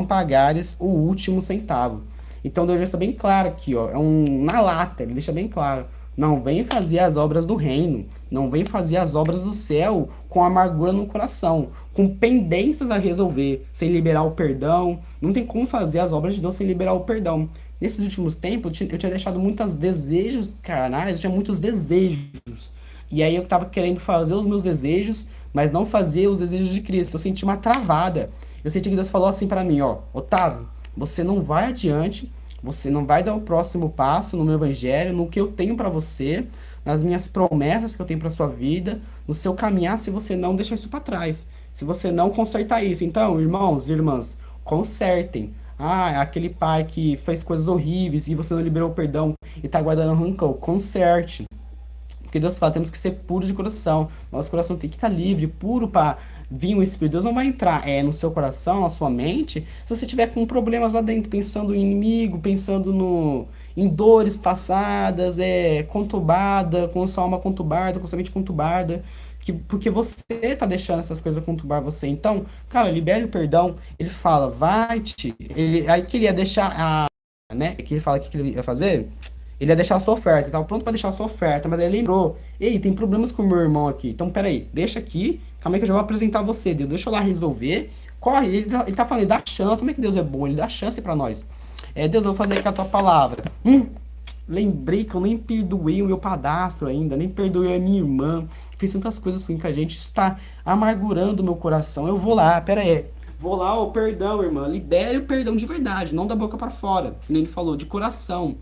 pagares o último centavo. Então Deus está bem claro aqui, ó, na lata, ele deixa bem claro. Não vem fazer as obras do reino, não vem fazer as obras do céu com amargura no coração, com pendências a resolver, sem liberar o perdão. Não tem como fazer as obras de Deus sem liberar o perdão. Nesses últimos tempos, eu tinha deixado muitos desejos carnais, eu tinha muitos desejos. E aí eu tava querendo fazer os meus desejos, mas não fazer os desejos de Cristo. Eu senti uma travada. Eu senti que Deus falou assim pra mim, ó, Otávio, você não vai adiante, você não vai dar o próximo passo no meu evangelho, no que eu tenho pra você, nas minhas promessas que eu tenho pra sua vida, no seu caminhar, se você não deixar isso pra trás, se você não consertar isso. Então, irmãos e irmãs, consertem. Aquele pai que fez coisas horríveis e você não liberou o perdão e tá guardando rancor, conserte. Porque Deus fala, temos que ser puros de coração. Nosso coração tem que estar livre, puro para vir o Espírito. Deus não vai entrar no seu coração, na sua mente, se você tiver com problemas lá dentro, pensando em inimigo, pensando em dores passadas, conturbada, com sua alma conturbada, com sua mente conturbada. Porque você tá deixando essas coisas conturbar você. Então, cara, libere o perdão. Ele fala, vai-te. Aí que ele ia deixar né? Que ele fala que ele ia fazer. Ele ia deixar a sua oferta, ele tava pronto para deixar a sua oferta, mas aí ele lembrou, ei, tem problemas com o meu irmão aqui, então peraí, deixa aqui, calma aí que eu já vou apresentar você, Deus, deixa eu lá resolver, corre, ele tá falando, ele dá chance, como é que Deus é bom, ele dá chance para nós. Deus, eu vou fazer aqui a tua palavra. Lembrei que eu nem perdoei o meu padastro ainda, nem perdoei a minha irmã, que fez tantas coisas ruins que a gente está amargurando o meu coração, eu vou lá, pera aí. Vou lá, o perdão, irmã, libere o perdão de verdade, não da boca para fora, como ele falou, de coração.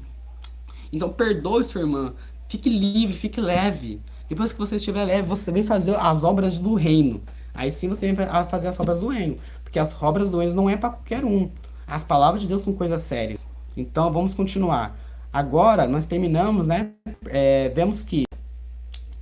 Então perdoe sua irmã, fique livre, fique leve. Depois que você estiver leve, você vem fazer as obras do reino. Aí sim você vem a fazer as obras do reino. Porque as obras do reino não é para qualquer um. As palavras de Deus são coisas sérias. Então vamos continuar. Agora nós terminamos, né? Vemos que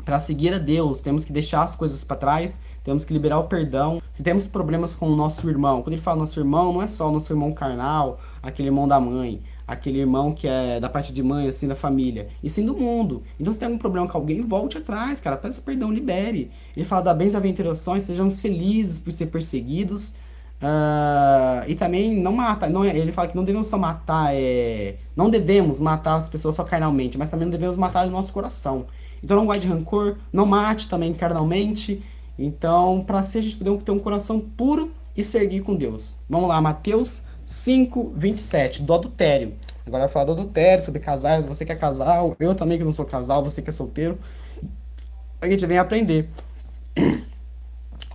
para seguir a Deus, temos que deixar as coisas para trás, temos que liberar o perdão. Se temos problemas com o nosso irmão, quando ele fala nosso irmão, não é só o nosso irmão carnal, aquele irmão da mãe, aquele irmão que é da parte de mãe, assim, da família, e sim do mundo. Então, se tem algum problema com alguém, volte atrás, cara, peça perdão, libere. Ele fala da bem-aventurações, sejamos felizes por ser perseguidos. E também não mata, ele fala que não devemos só matar, não devemos matar as pessoas só carnalmente, mas também não devemos matar o nosso coração. Então não guarde rancor, não mate também carnalmente. Então, para ser, a gente poder ter um coração puro e seguir com Deus. Vamos lá, Mateus 5:27, do adultério. Agora vai falar do adultério, sobre casais, você que é casal, eu também que não sou casal, você que é solteiro. A gente vem aprender.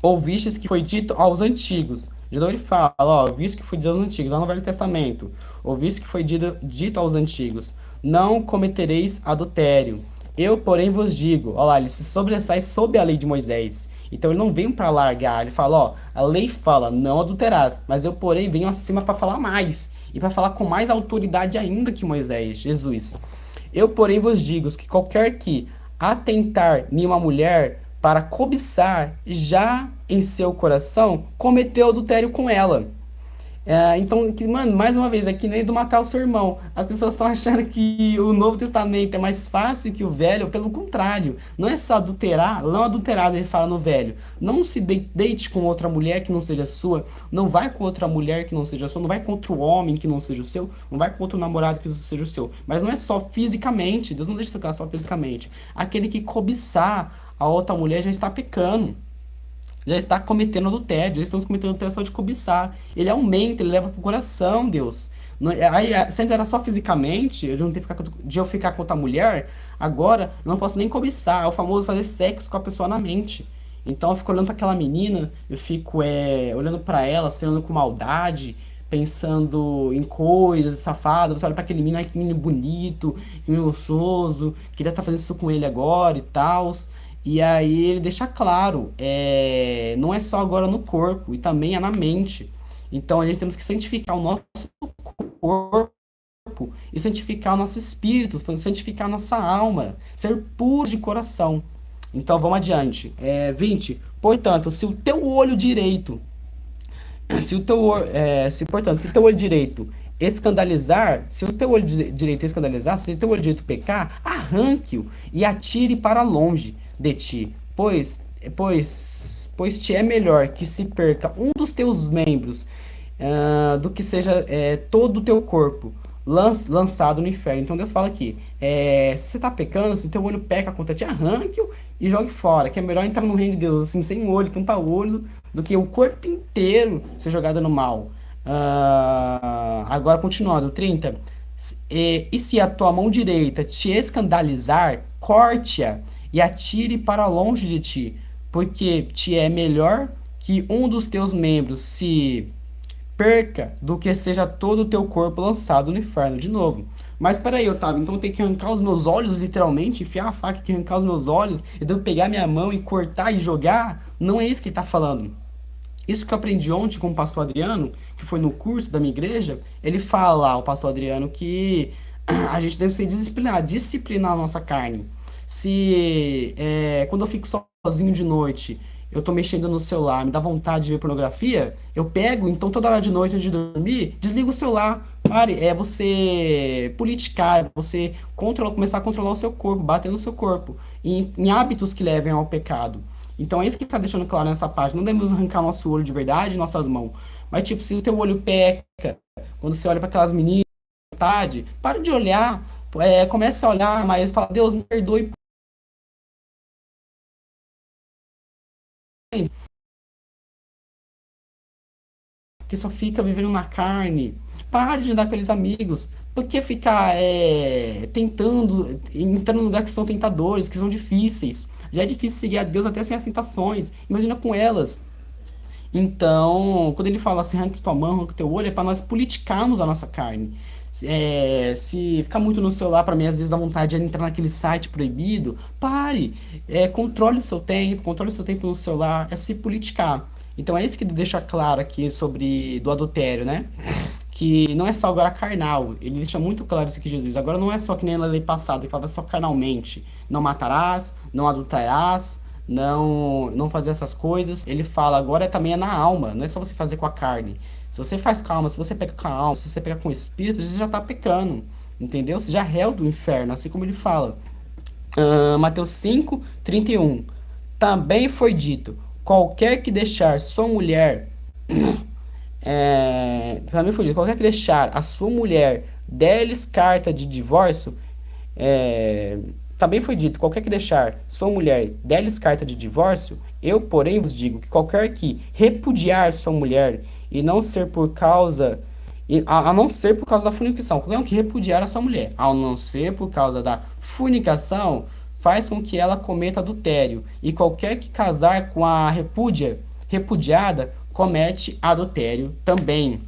Ouvistes que foi dito aos antigos. De novo ele fala, ó, ouvistes que foi dito aos antigos, lá no Velho Testamento. Ouvistes que foi dito aos antigos, não cometereis adultério. Eu, porém, vos digo, ó lá, ele se sobressai sob a lei de Moisés. Então ele não vem para largar, ele fala, ó, a lei fala, não adulterarás, mas eu, porém, venho acima para falar mais e para falar com mais autoridade ainda que Moisés, Jesus. Eu, porém, vos digo que qualquer que atentar em uma mulher para cobiçar já em seu coração, cometeu adultério com ela. Então, mano, mais uma vez, é que nem do matar o seu irmão. As pessoas estão achando que o Novo Testamento é mais fácil que o Velho, pelo contrário. Não é só adulterar, não adulterar, ele fala no Velho. Não se deite com outra mulher que não seja sua, não vai com outra mulher que não seja sua, não vai com outro homem que não seja o seu, não vai com outro namorado que não seja o seu. Mas não é só fisicamente, Deus não deixa tocar só fisicamente. Aquele que cobiçar a outra mulher já está pecando, já está cometendo adultério, eles estão cometendo adultério só de cobiçar. Ele aumenta, ele leva pro coração, Deus. Aí, se antes era só fisicamente, de, não ter ficar, de eu ficar com outra mulher, agora eu não posso nem cobiçar. É o famoso fazer sexo com a pessoa na mente. Então eu fico olhando para aquela menina, eu fico olhando para ela, assim, olhando com maldade, pensando em coisas safadas. Você olha para aquele menino, ai, que menino bonito, que menino gostoso, queria estar fazendo isso com ele agora e tal. E aí ele deixa claro, não é só agora no corpo, e também é na mente. Então a gente temos que santificar o nosso corpo e santificar o nosso espírito, santificar a nossa alma, ser puro de coração. Então vamos adiante. 20. Portanto, se o teu olho direito, se o teu, se, portanto, se o teu olho direito escandalizar, se o teu olho direito escandalizar, se o teu olho direito pecar, arranque-o e atire para longe de ti, pois te é melhor que se perca um dos teus membros, do que seja todo o teu corpo lançado no inferno. Então Deus fala aqui, se você está pecando, se o teu olho peca contra ti, arranque-o e jogue fora, que é melhor entrar no reino de Deus assim, sem olho, tampa olho, do que o corpo inteiro ser jogado no mal. Agora continuando, 30. E se a tua mão direita te escandalizar, corte-a e atire para longe de ti, porque te é melhor que um dos teus membros se perca do que seja todo o teu corpo lançado no inferno de novo. Mas peraí, Otávio, então eu tenho que arrancar os meus olhos, literalmente, enfiar a faca aqui, arrancar os meus olhos, e devo pegar minha mão e cortar e jogar? Não é isso que ele está falando. Isso que eu aprendi ontem com o pastor Adriano, que foi no curso da minha igreja, ele fala lá, o pastor Adriano, que a gente deve ser disciplinado, disciplinar a nossa carne. Se quando eu fico sozinho de noite, eu tô mexendo no celular, me dá vontade de ver pornografia, eu pego, então toda hora de noite antes de dormir, desligo o celular. Pare, é você politicar, é você começar a controlar o seu corpo, bater no seu corpo, em hábitos que levem ao pecado. Então é isso que está deixando claro nessa página. Não devemos arrancar nosso olho de verdade, nossas mãos. Mas, tipo, se o teu olho peca, quando você olha para aquelas meninas, vontade, para de olhar, começa a olhar, mas fala, Deus, me perdoe, porque só fica vivendo na carne. Pare de andar com aqueles amigos. Por que ficar tentando, entrando em lugares que são tentadores, que são difíceis? Já é difícil seguir a Deus até sem as tentações. Imagina com elas. Então, quando ele fala assim, arranca tua mão, arranca teu olho, é para nós politicarmos a nossa carne. Se ficar muito no celular, para mim, às vezes dá vontade de entrar naquele site proibido, pare. Controle o seu tempo no celular, é se politicar. Então é isso que ele deixa claro aqui sobre do adultério, né? Que não é só agora carnal, ele deixa muito claro isso aqui, Jesus. Agora não é só que nem na lei passada, que falava só carnalmente. Não matarás, não adulterarás, não fazer essas coisas. Ele fala agora também é na alma, não é só você fazer com a carne. Se você faz com a alma, se você peca com a alma, se você peca com o espírito, você já está pecando, entendeu? Você já é réu do inferno, assim como ele fala. Mateus 5:31. Também foi dito, qualquer que deixar sua mulher, também foi dito, qualquer que deixar a sua mulher der-lhes carta de divórcio, é, também foi dito, qualquer que deixar sua mulher der-lhes carta de divórcio, eu, porém, vos digo que qualquer que repudiar sua mulher e não ser por causa, a não ser por causa da fornicação, qualquer um que repudiar a sua mulher, ao não ser por causa da fornicação, faz com que ela cometa adultério, e qualquer que casar com a repudiada, comete adultério também.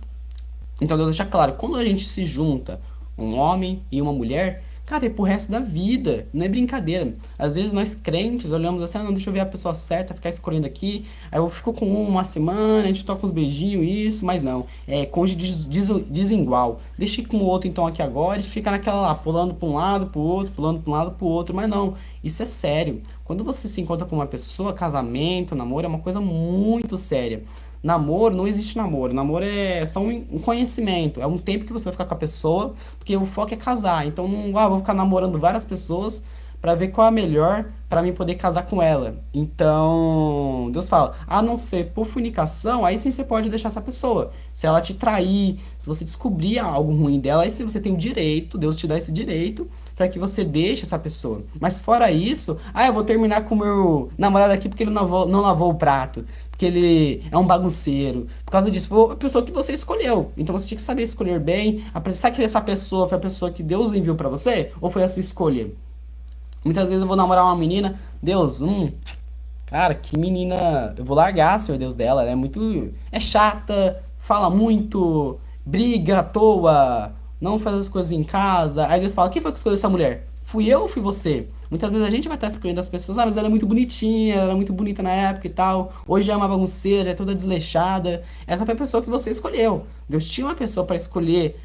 Então Deus deixa claro, quando a gente se junta, um homem e uma mulher, cara, é pro resto da vida, não é brincadeira. Às vezes nós crentes olhamos assim, ah, não, deixa eu ver a pessoa certa, ficar escolhendo aqui, aí eu fico com uma semana, a gente toca uns beijinhos, isso, mas não, é cônjuge desigual. Deixa com o outro então aqui agora e fica naquela lá, pulando pra um lado, pro outro, pulando pra um lado, pro outro, mas não, isso é sério. Quando você se encontra com uma pessoa, casamento, namoro, é uma coisa muito séria. Namoro, não existe namoro. Namoro é só um conhecimento. É um tempo que você vai ficar com a pessoa, porque o foco é casar. Então, não, vou ficar namorando várias pessoas para ver qual é a melhor para mim poder casar com ela. Então, Deus fala, a não ser por fornicação, aí sim você pode deixar essa pessoa. Se ela te trair, se você descobrir algo ruim dela, aí sim você tem o direito, Deus te dá esse direito para que você deixe essa pessoa. Mas fora isso, ah, eu vou terminar com o meu namorado aqui porque ele não lavou o prato, porque ele é um bagunceiro. Por causa disso, foi a pessoa que você escolheu. Então você tinha que saber escolher bem. Será que essa pessoa foi a pessoa que Deus enviou para você? Ou foi a sua escolha? Muitas vezes eu vou namorar uma menina, Deus, cara, que menina. Eu vou largar, Senhor Deus, dela. Ela é muito. É chata, fala muito, briga à toa, não faz as coisas em casa. Aí Deus fala: quem foi que escolheu essa mulher? Fui eu ou fui você? Muitas vezes a gente vai estar escolhendo as pessoas, ah, mas ela é muito bonitinha, ela era muito bonita na época e tal. Hoje é uma bagunceira, é toda desleixada. Essa foi a pessoa que você escolheu. Deus tinha uma pessoa para escolher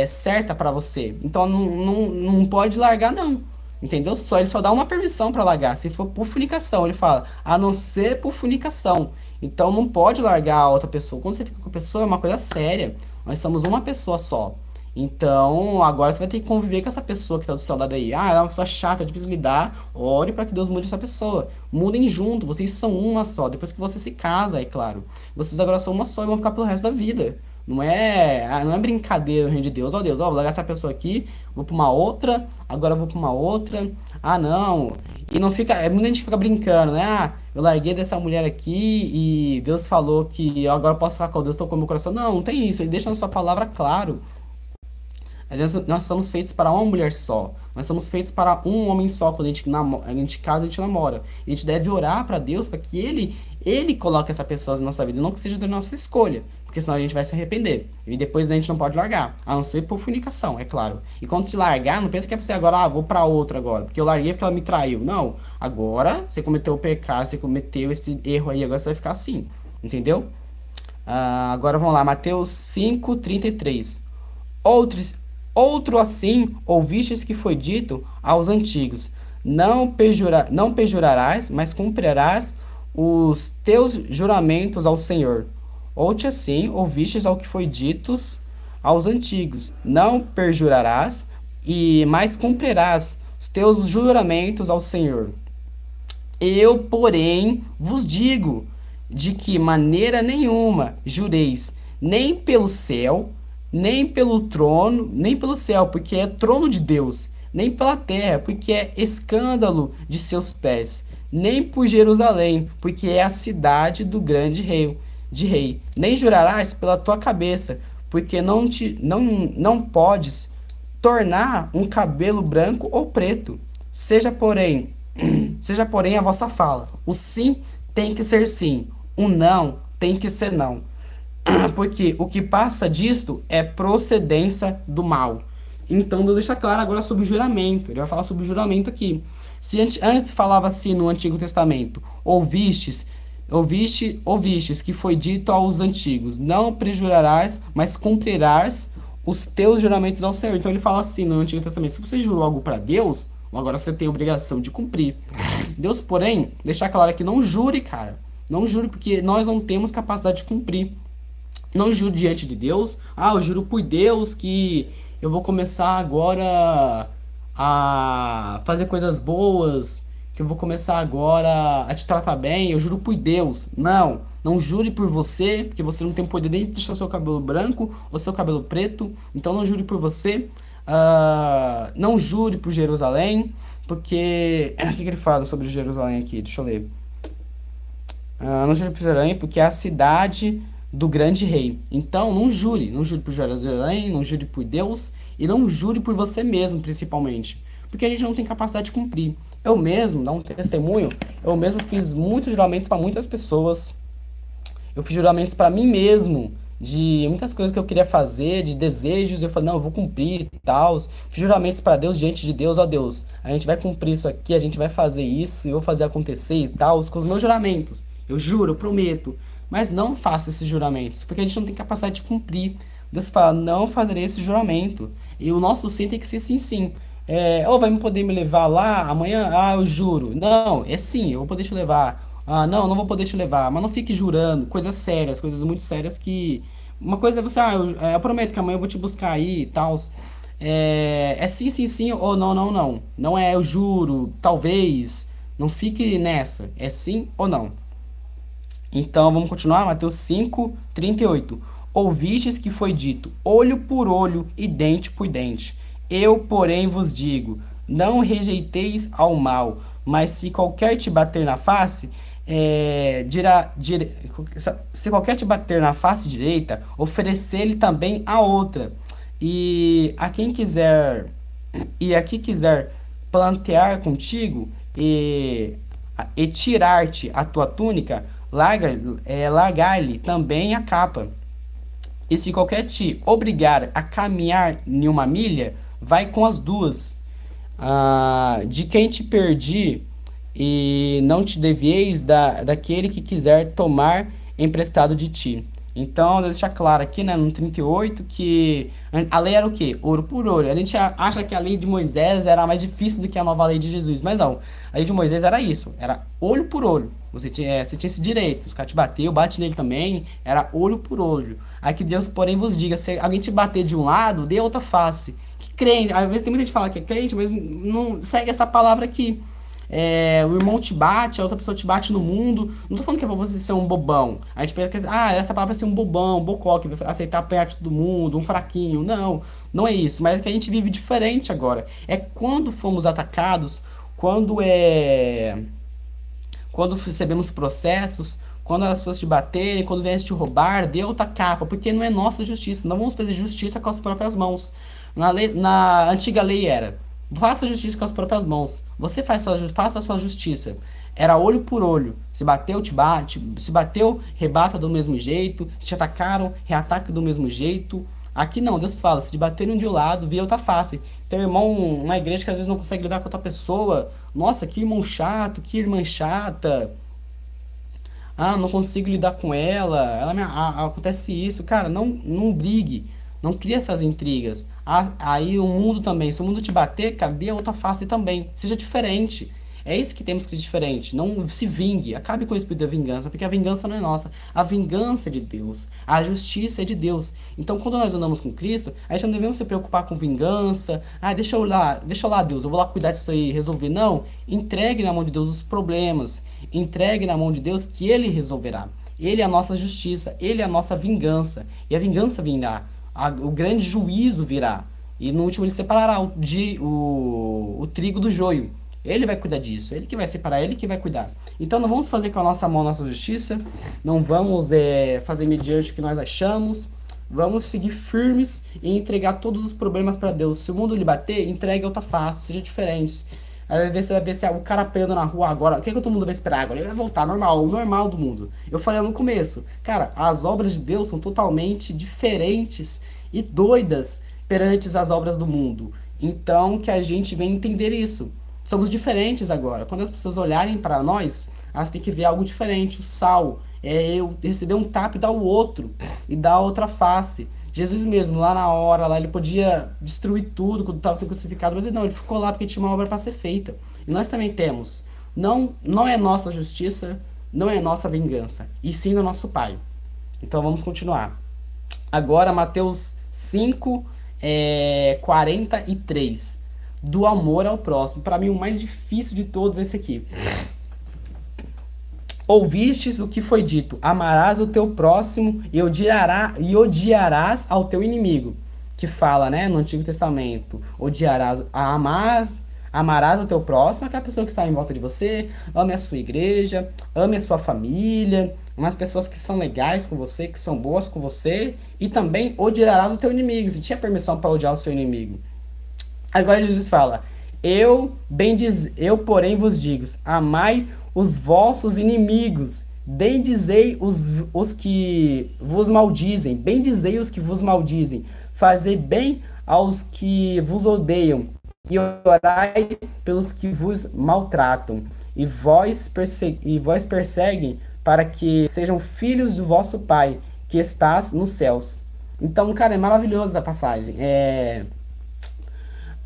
certa para você. Então não pode largar, não. Entendeu? Ele só dá uma permissão para largar. Se for por fornicação, ele fala, a não ser por fornicação. Então não pode largar a outra pessoa. Quando você fica com a pessoa, é uma coisa séria. Nós somos uma pessoa só. Então, agora você vai ter que conviver com essa pessoa que tá do seu lado aí. Ah, ela é uma pessoa chata, é difícil lidar. Ore para que Deus mude essa pessoa. Mudem junto, vocês são uma só. Depois que você se casa, é claro. Vocês agora são uma só e vão ficar pelo resto da vida. Não é brincadeira, reino de Deus. Ó Deus, ó, vou largar essa pessoa aqui, vou pra uma outra, agora eu vou pra uma outra. Ah, não. E não fica, muita gente fica brincando, né? Ah, eu larguei dessa mulher aqui e Deus falou que eu agora posso falar com Deus, tocou meu coração. Não, não tem isso. Ele deixa na sua palavra claro. Aliás, nós somos feitos para uma mulher só. Nós somos feitos para um homem só. Quando a gente casa, a gente namora. A gente deve orar para Deus para que ele coloque essa pessoa na nossa vida, não que seja da nossa escolha. Porque senão a gente vai se arrepender. E depois a gente não pode largar. A não ser por fornicação, é claro. E quando se largar, não pensa que é pra você agora, vou pra outra agora. Porque eu larguei porque ela me traiu. Não. Agora, você cometeu o pecado, você cometeu esse erro aí, agora você vai ficar assim. Entendeu? Agora vamos lá, Mateus 5:33. Outros, outro assim ouvistes que foi dito aos antigos: não pejorarás, mas cumprirás os teus juramentos ao Senhor. Outre assim ouvistes ao que foi dito aos antigos: não perjurarás, e mais cumprirás os teus juramentos ao Senhor. Eu, porém, vos digo de que maneira nenhuma jureis, nem pelo céu, nem pelo trono, nem pelo céu, porque é trono de Deus, nem pela terra, porque é escândalo de seus pés, nem por Jerusalém, porque é a cidade do grande rei. Nem jurarás pela tua cabeça, porque não podes tornar um cabelo branco ou preto. Seja, porém, seja, porém, a vossa fala. O sim tem que ser sim. O não tem que ser não. Porque o que passa disto é procedência do mal. Então, Deus deixa claro agora sobre o juramento. Ele vai falar sobre o juramento aqui. Se antes falava assim no Antigo Testamento, ouvistes que foi dito aos antigos, não prejurarás, mas cumprirás os teus juramentos ao Senhor. Então ele fala assim no Antigo Testamento: se você jurou algo para Deus, agora você tem a obrigação de cumprir. Deus, porém, deixar claro que não jure, cara. Não jure, porque nós não temos capacidade de cumprir. Não jure diante de Deus. Ah, eu juro por Deus que eu vou começar agora a fazer coisas boas, que eu vou começar agora a te tratar bem. Eu juro por Deus. Não, não jure por você, porque você não tem poder nem de deixar seu cabelo branco ou seu cabelo preto. Então não jure por você. Não jure por Jerusalém, porque o que ele fala sobre Jerusalém aqui? Deixa eu ler. Não jure por Jerusalém, porque é a cidade do grande rei. Então, não jure por Jerusalém, não jure por Deus e não jure por você mesmo, principalmente, porque a gente não tem capacidade de cumprir. Eu mesmo, dá um testemunho, eu mesmo fiz muitos juramentos para muitas pessoas. Eu fiz juramentos para mim mesmo de muitas coisas que eu queria fazer, de desejos. Eu falei, não, eu vou cumprir e tal. Juramentos para Deus, diante de Deus, ó Deus, a gente vai cumprir isso aqui, a gente vai fazer isso, eu vou fazer acontecer e tal, com os meus juramentos. Eu juro, eu prometo. Mas não faça esses juramentos, porque a gente não tem capacidade de cumprir. Deus fala, não farei esse juramento. E o nosso sim tem que ser sim, sim. Ou vai me poder me levar lá amanhã? Ah, eu juro. Não, é sim, eu vou poder te levar. Ah, não, não vou poder te levar. Mas não fique jurando coisas sérias, coisas muito sérias que. Uma coisa é você, eu prometo que amanhã eu vou te buscar aí e tal. É sim, sim, sim, ou não, não, não. Não é eu juro, talvez. Não fique nessa. É sim ou não. Então vamos continuar, Mateus 5:38. Ouvistes que foi dito, olho por olho e dente por dente. Eu, porém, vos digo: não rejeiteis ao mal, mas se qualquer te bater na face, se qualquer te bater na face direita, oferecer-lhe também a outra. E a quem quiser e aqui quiser plantear contigo e tirar-te a tua túnica, largar-lhe também a capa. E se qualquer te obrigar a caminhar em uma milha, vai com as duas. De quem te perdi e não te devieis daquele que quiser tomar emprestado de ti. Então, deixa claro aqui, né, no 38, que a lei era o quê? Ouro por ouro. A gente acha que a lei de Moisés era mais difícil do que a nova lei de Jesus, mas não. A lei de Moisés era isso, era olho por olho. Você tinha esse direito. Os caras te bateu, bate nele também, era olho por olho. Aqui Deus, porém, vos diga, se alguém te bater de um lado, dê outra face. Que crente, às vezes tem muita gente que fala que é crente, mas não segue essa palavra aqui. O irmão te bate, a outra pessoa te bate no mundo. Não tô falando que é pra você ser um bobão. A gente pensa que essa palavra é ser um bobão, um bocó, que vai aceitar apanhar de todo mundo, um fraquinho. Não, não é isso. Mas é que a gente vive diferente agora. É quando fomos atacados, quando quando recebemos processos, quando as pessoas te baterem, quando vêm te roubar, dê outra capa, porque não é nossa justiça. Não vamos fazer justiça com as próprias mãos. Na antiga lei era, faça justiça com as próprias mãos. Você faça a sua justiça. Era olho por olho. Se bateu, te bate. Se bateu, rebata do mesmo jeito. Se te atacaram, reataque do mesmo jeito. Aqui não, Deus fala, se te baterem de um lado, via outra face. Tem um irmão na igreja que às vezes não consegue lidar com outra pessoa. Nossa, que irmão chato, que irmã chata. Não consigo lidar com ela. Acontece isso. Cara, não brigue. Não crie essas intrigas. Aí o mundo também. Se o mundo te bater, cara, dê a outra face também. Seja diferente. É isso que temos que ser diferente. Não se vingue. Acabe com o espírito da vingança, porque a vingança não é nossa. A vingança é de Deus. A justiça é de Deus. Então, quando nós andamos com Cristo, a gente não devemos se preocupar com vingança. Deixa eu lá, Deus, eu vou lá cuidar disso aí, resolver. Não. Entregue na mão de Deus os problemas. Entregue na mão de Deus que Ele resolverá. Ele é a nossa justiça. Ele é a nossa vingança. E a vingança virá. O grande juízo virá. E no último ele separará o trigo do joio. Ele vai cuidar disso, ele que vai separar, ele que vai cuidar. Então não vamos fazer com a nossa mão a nossa justiça, não vamos fazer mediante o que nós achamos, vamos seguir firmes e entregar todos os problemas para Deus. Se o mundo lhe bater, entregue outra face, seja diferente. Às vezes você vai ver se o cara apanhando na rua agora, o que todo mundo vai esperar agora? Ele vai voltar normal, o normal do mundo. Eu falei no começo, cara, as obras de Deus são totalmente diferentes e doidas perante as obras do mundo. Então que a gente venha entender isso. Somos diferentes agora. Quando as pessoas olharem para nós, elas têm que ver algo diferente. O sal é eu receber um tapa e dar o outro, e dar outra face. Jesus mesmo, lá na hora, lá ele podia destruir tudo quando estava sendo crucificado, mas não, ele ficou lá porque tinha uma obra para ser feita. E nós também temos. Não é nossa justiça, não é nossa vingança, e sim do nosso Pai. Então vamos continuar. Agora, Mateus 5, 43. Do amor ao próximo. Para mim, o mais difícil de todos é esse aqui. Ouvistes o que foi dito: amarás o teu próximo e odiarás ao teu inimigo. Que fala, né, no Antigo Testamento: amarás o teu próximo, aquela pessoa que está em volta de você, ame a sua igreja, ame a sua família, umas pessoas que são legais com você, que são boas com você, e também odiarás o teu inimigo. Se tinha permissão para odiar o seu inimigo. Agora Jesus fala: eu porém vos digo, amai os vossos inimigos, Bendizei os que vos maldizem, bendizei os que vos maldizem, fazei bem aos que vos odeiam, e orai pelos que vos maltratam, e vós perseguem, para que sejam filhos do vosso Pai, que estás nos céus. Então, cara, é maravilhosa essa passagem. É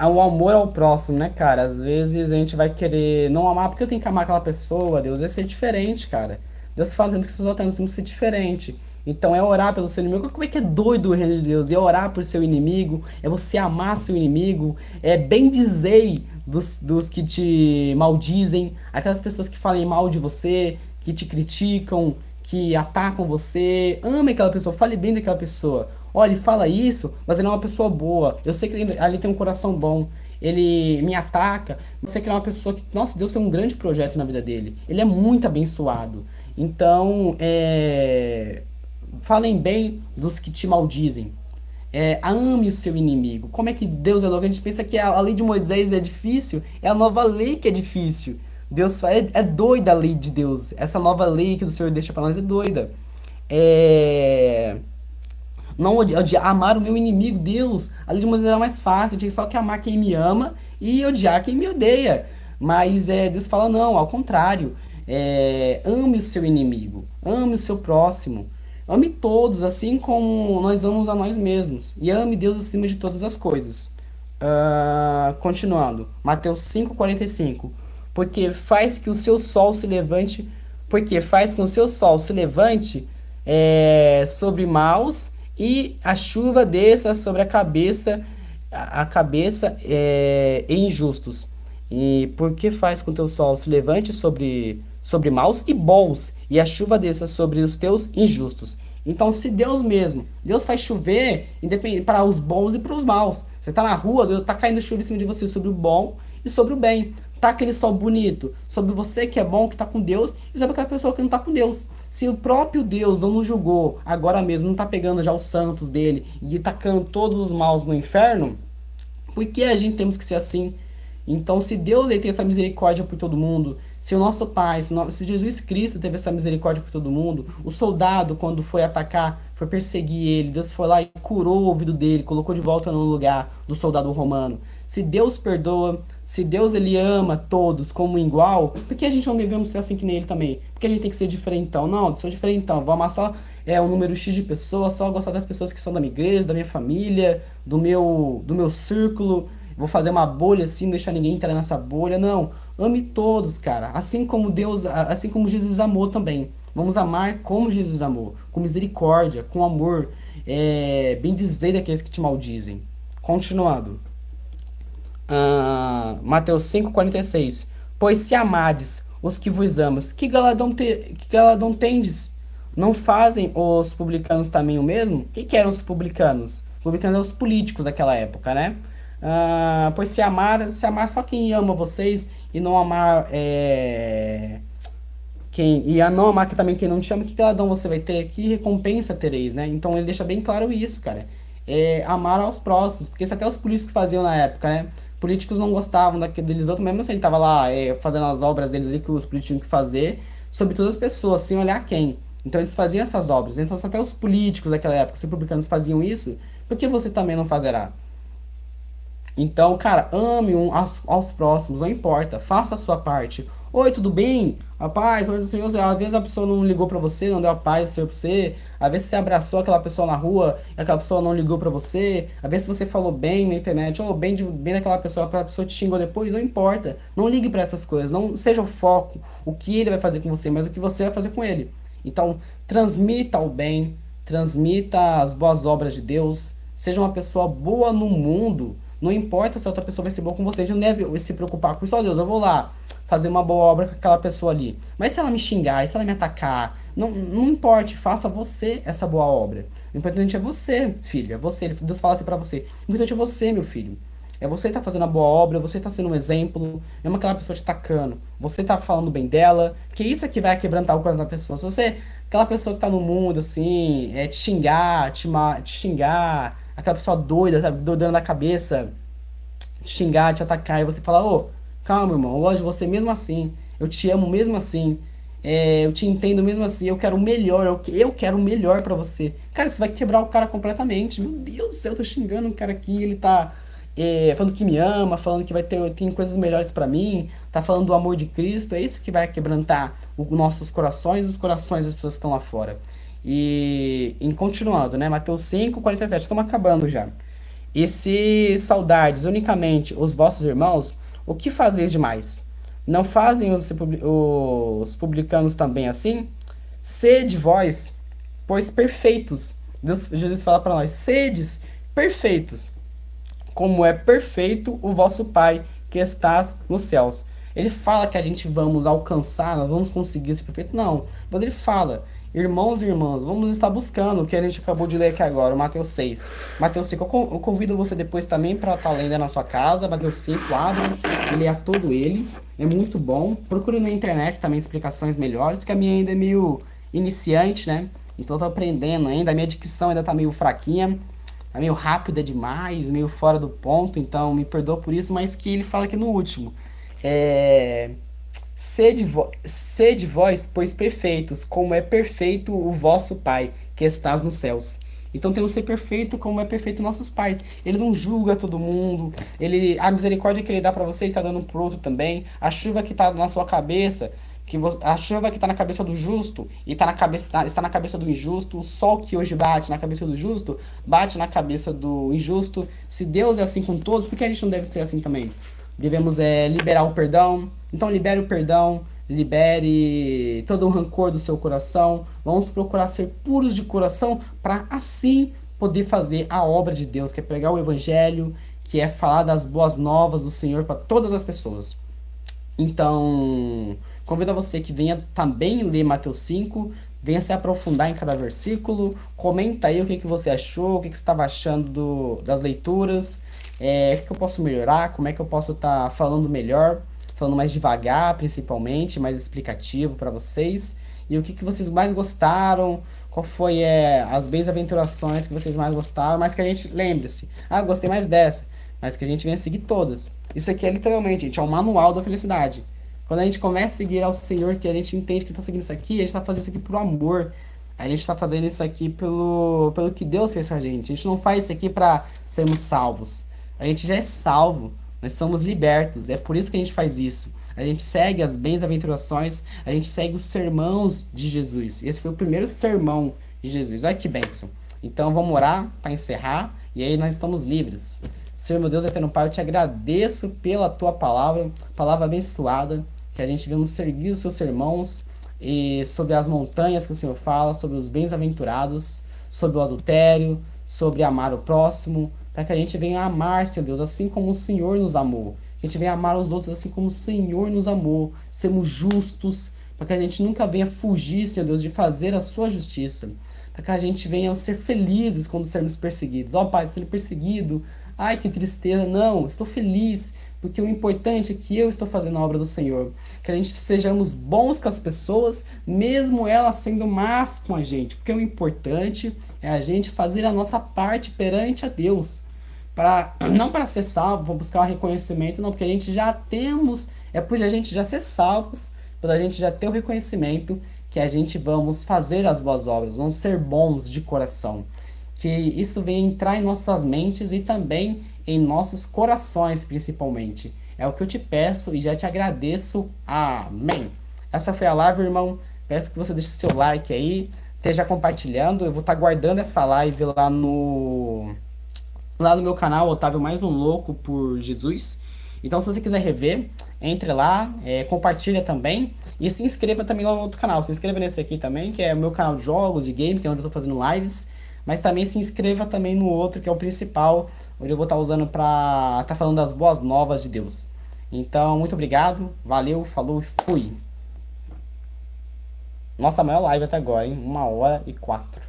um amor ao próximo, né, cara? Às vezes a gente vai querer não amar porque eu tenho que amar aquela pessoa. Deus vai ser diferente, cara. Deus fala que vocês temos que ser diferente. Então é orar pelo seu inimigo. Como é que é doido o reino de Deus? É orar por seu inimigo, é você amar seu inimigo, é bendizei dos que te maldizem, aquelas pessoas que falem mal de você, que te criticam, que atacam você. Ame aquela pessoa, fale bem daquela pessoa. Olha, ele fala isso, mas ele é uma pessoa boa. Eu sei que ele, ali tem um coração bom. Ele me ataca. Eu sei que ele é uma pessoa que, nossa, Deus tem um grande projeto na vida dele. Ele é muito abençoado. Então, falem bem dos que te maldizem. Ame o seu inimigo. Como é que Deus é louco? A gente pensa que a lei de Moisés é difícil, é a nova lei que é difícil. É doida a lei de Deus. Essa nova lei que o Senhor deixa para nós é doida. É, não odiar, amar o meu inimigo, Deus. A lei de Moisés era mais fácil, eu tinha só que amar quem me ama e odiar quem me odeia. Mas Deus fala, não, ao contrário. Ame o seu inimigo, ame o seu próximo, ame todos, assim como nós amamos a nós mesmos. E ame Deus acima de todas as coisas. Continuando, Mateus 5,45. Porque faz que o seu sol se levante, porque faz que o seu sol se levante sobre maus e a chuva desça sobre a cabeça e injustos. E porque faz com que o teu sol se levante sobre maus e bons, e a chuva desça sobre os teus injustos. Então, se Deus mesmo, Deus faz chover para os bons e para os maus. Você está na rua, Deus está caindo chuva em cima de você sobre o bom e sobre o bem. Tá aquele sol bonito sobre você que é bom, que está com Deus, e sobre aquela pessoa que não está com Deus. Se o próprio Deus não nos julgou agora mesmo, não está pegando já os santos dele e tacando todos os maus no inferno, por que a gente temos que ser assim? Então, se Deus ele tem essa misericórdia por todo mundo, se o nosso Pai, se Jesus Cristo teve essa misericórdia por todo mundo, o soldado, quando foi atacar, foi perseguir ele, Deus foi lá e curou o ouvido dele, colocou de volta no lugar do soldado romano. Se Deus perdoa, se Deus ele ama todos como igual, por que a gente não devemos ser assim que nem ele também? Porque a gente tem que ser diferentão? Não, sou diferentão, vou amar só um número X de pessoas, só gostar das pessoas que são da minha igreja, da minha família, do meu círculo. Vou fazer uma bolha assim, não deixar ninguém entrar nessa bolha. Não, ame todos, cara. Assim como Deus, assim como Jesus amou também. Vamos amar como Jesus amou, com misericórdia, com amor, bem dizer daqueles que te maldizem. Continuando. Mateus 5,46. Pois se amades os que vos amas, que galardão tendes? Não fazem os publicanos também o mesmo? O que eram os publicanos? Os publicanos eram os políticos daquela época, né? Pois se amar só quem ama vocês e não amar não amar que também quem não te ama, que galardão você vai ter? Que recompensa tereis, né? Então ele deixa bem claro isso, cara. Amar aos próximos, porque isso até os políticos faziam na época, né? Políticos não gostavam daqueles outros, mesmo assim ele tava lá fazendo as obras deles ali que os políticos tinham que fazer sobre todas as pessoas, sem olhar quem. Então eles faziam essas obras. Então se até os políticos daquela época, os republicanos faziam isso, por que você também não fazerá? Então, cara, ame aos próximos, não importa, faça a sua parte. Oi, tudo bem? A paz, oi do Senhor. Às vezes a pessoa não ligou pra você, não deu a paz do Senhor pra você. Às vezes você abraçou aquela pessoa na rua e aquela pessoa não ligou pra você. Às vezes você falou bem na internet, ou bem daquela pessoa, aquela pessoa te xingou depois, não importa. Não ligue pra essas coisas, não seja o foco, o que ele vai fazer com você, mas o que você vai fazer com ele. Então, transmita o bem, transmita as boas obras de Deus, seja uma pessoa boa no mundo. Não importa se a outra pessoa vai ser boa com você, a gente não deve se preocupar com isso. Ó Deus, eu vou lá fazer uma boa obra com aquela pessoa ali. Mas se ela me xingar, se ela me atacar, não importe, faça você essa boa obra. O importante é você, filho, é você. Deus fala assim pra você. O importante é você, meu filho. É você que tá fazendo a boa obra, você tá sendo um exemplo, mesmo aquela pessoa te atacando, você tá falando bem dela, que isso é que vai quebrantar o coração da pessoa. Se você, aquela pessoa que tá no mundo, assim, te xingar, te xingar, aquela pessoa doida, sabe, doidando na cabeça, te xingar, te atacar, e você falar, ô, calma, irmão, eu gosto de você mesmo assim, eu te amo mesmo assim, eu te entendo mesmo assim, eu quero o melhor, eu quero o melhor pra você. Cara, isso vai quebrar o cara completamente. Meu Deus do céu, eu tô xingando um cara aqui, ele tá falando que me ama, falando que tem coisas melhores pra mim, tá falando do amor de Cristo. É isso que vai quebrantar os nossos corações e os corações das pessoas que estão lá fora. E em continuando, né? Mateus 5:47, estamos acabando já. E se saudades unicamente os vossos irmãos, o que fazeis demais? Não fazem os publicanos também assim? Sede vós, pois perfeitos. Jesus fala para nós: sedes perfeitos, como é perfeito o vosso Pai que estás nos céus. Ele fala que a gente vamos alcançar, nós vamos conseguir ser perfeitos? Não. Mas ele fala, irmãos e irmãs, vamos estar buscando o que a gente acabou de ler aqui agora, o Mateus 6. Mateus 5, eu convido você depois também para estar lendo na sua casa. Mateus 5, abre e leia todo ele. É muito bom. Procure na internet também explicações melhores, que a minha ainda é meio iniciante, né? Então eu tô aprendendo ainda, a minha dicção ainda tá meio fraquinha. É meio rápida demais, meio fora do ponto, então me perdoa por isso, mas que ele fala aqui no último. É, sede vós, pois perfeitos, como é perfeito o vosso Pai, que estás nos céus. Então temos que ser perfeito como é perfeito nossos pais. Ele não julga todo mundo. A misericórdia que ele dá pra você, ele tá dando pro outro também. A chuva que tá na sua cabeça, a chuva que tá na cabeça do justo e está na cabeça do injusto. O sol que hoje bate na cabeça do justo, bate na cabeça do injusto. Se Deus é assim com todos, por que a gente não deve ser assim também? Devemos liberar o perdão. Então libere o perdão, libere todo o rancor do seu coração. Vamos procurar ser puros de coração para assim poder fazer a obra de Deus, que é pregar o evangelho, que é falar das boas novas do Senhor para todas as pessoas. Então, convido a você que venha também ler Mateus 5, venha se aprofundar em cada versículo, comenta aí o que você achou, o que você estava achando das leituras, o que eu posso melhorar, como é que eu posso estar falando melhor, falando mais devagar, principalmente, mais explicativo para vocês, e o que vocês mais gostaram, qual foi as bem-aventurações que vocês mais gostaram, mas que a gente lembre-se, gostei mais dessa, mas que a gente venha seguir todas. Isso aqui é literalmente, gente, é um manual da felicidade. Quando a gente começa a seguir ao Senhor, que a gente entende que está seguindo isso aqui, a gente está fazendo isso aqui por amor. A gente está fazendo isso aqui pelo que Deus fez com a gente. A gente não faz isso aqui para sermos salvos. A gente já é salvo. Nós somos libertos. É por isso que a gente faz isso. A gente segue as bem-aventurações, a gente segue os sermãos de Jesus. Esse foi o primeiro sermão de Jesus. Olha que bênção. Então vamos orar para encerrar e aí nós estamos livres. Senhor, meu Deus, eterno Pai, eu te agradeço pela tua palavra, palavra abençoada, que a gente venha seguir os seus sermãos e sobre as montanhas que o Senhor fala, sobre os bens-aventurados, sobre o adultério, sobre amar o próximo, para que a gente venha amar, Senhor Deus, assim como o Senhor nos amou. Que a gente venha amar os outros assim como o Senhor nos amou. Sermos justos, para que a gente nunca venha fugir, Senhor Deus, de fazer a sua justiça. Para que a gente venha ser felizes quando sermos perseguidos. Ó, Pai, sendo perseguido, ai que tristeza. Não, estou feliz, porque o importante é que eu estou fazendo a obra do Senhor. Que a gente sejamos bons com as pessoas, mesmo elas sendo más com a gente. Porque o importante é a gente fazer a nossa parte perante a Deus. Não para ser salvo, para buscar o reconhecimento, não, porque a gente já temos, é por a gente já ser salvos, para a gente já ter o reconhecimento que a gente vamos fazer as boas obras, vamos ser bons de coração. Que isso venha entrar em nossas mentes e também em nossos corações, principalmente. É o que eu te peço e já te agradeço. Amém. Essa foi a live, irmão. Peço que você deixe seu like aí, esteja compartilhando. Eu vou estar guardando essa live lá no meu canal, Otávio Mais um Louco por Jesus. Então, se você quiser rever, entre lá, compartilha também e se inscreva também lá no outro canal. Se inscreva nesse aqui também, que é o meu canal de jogos, de game, que é onde eu tô fazendo lives. Mas também se inscreva também no outro, que é o principal, onde eu vou estar usando para estar falando das boas novas de Deus. Então, muito obrigado, valeu, falou e fui. Nossa maior live até agora, hein? 1h04.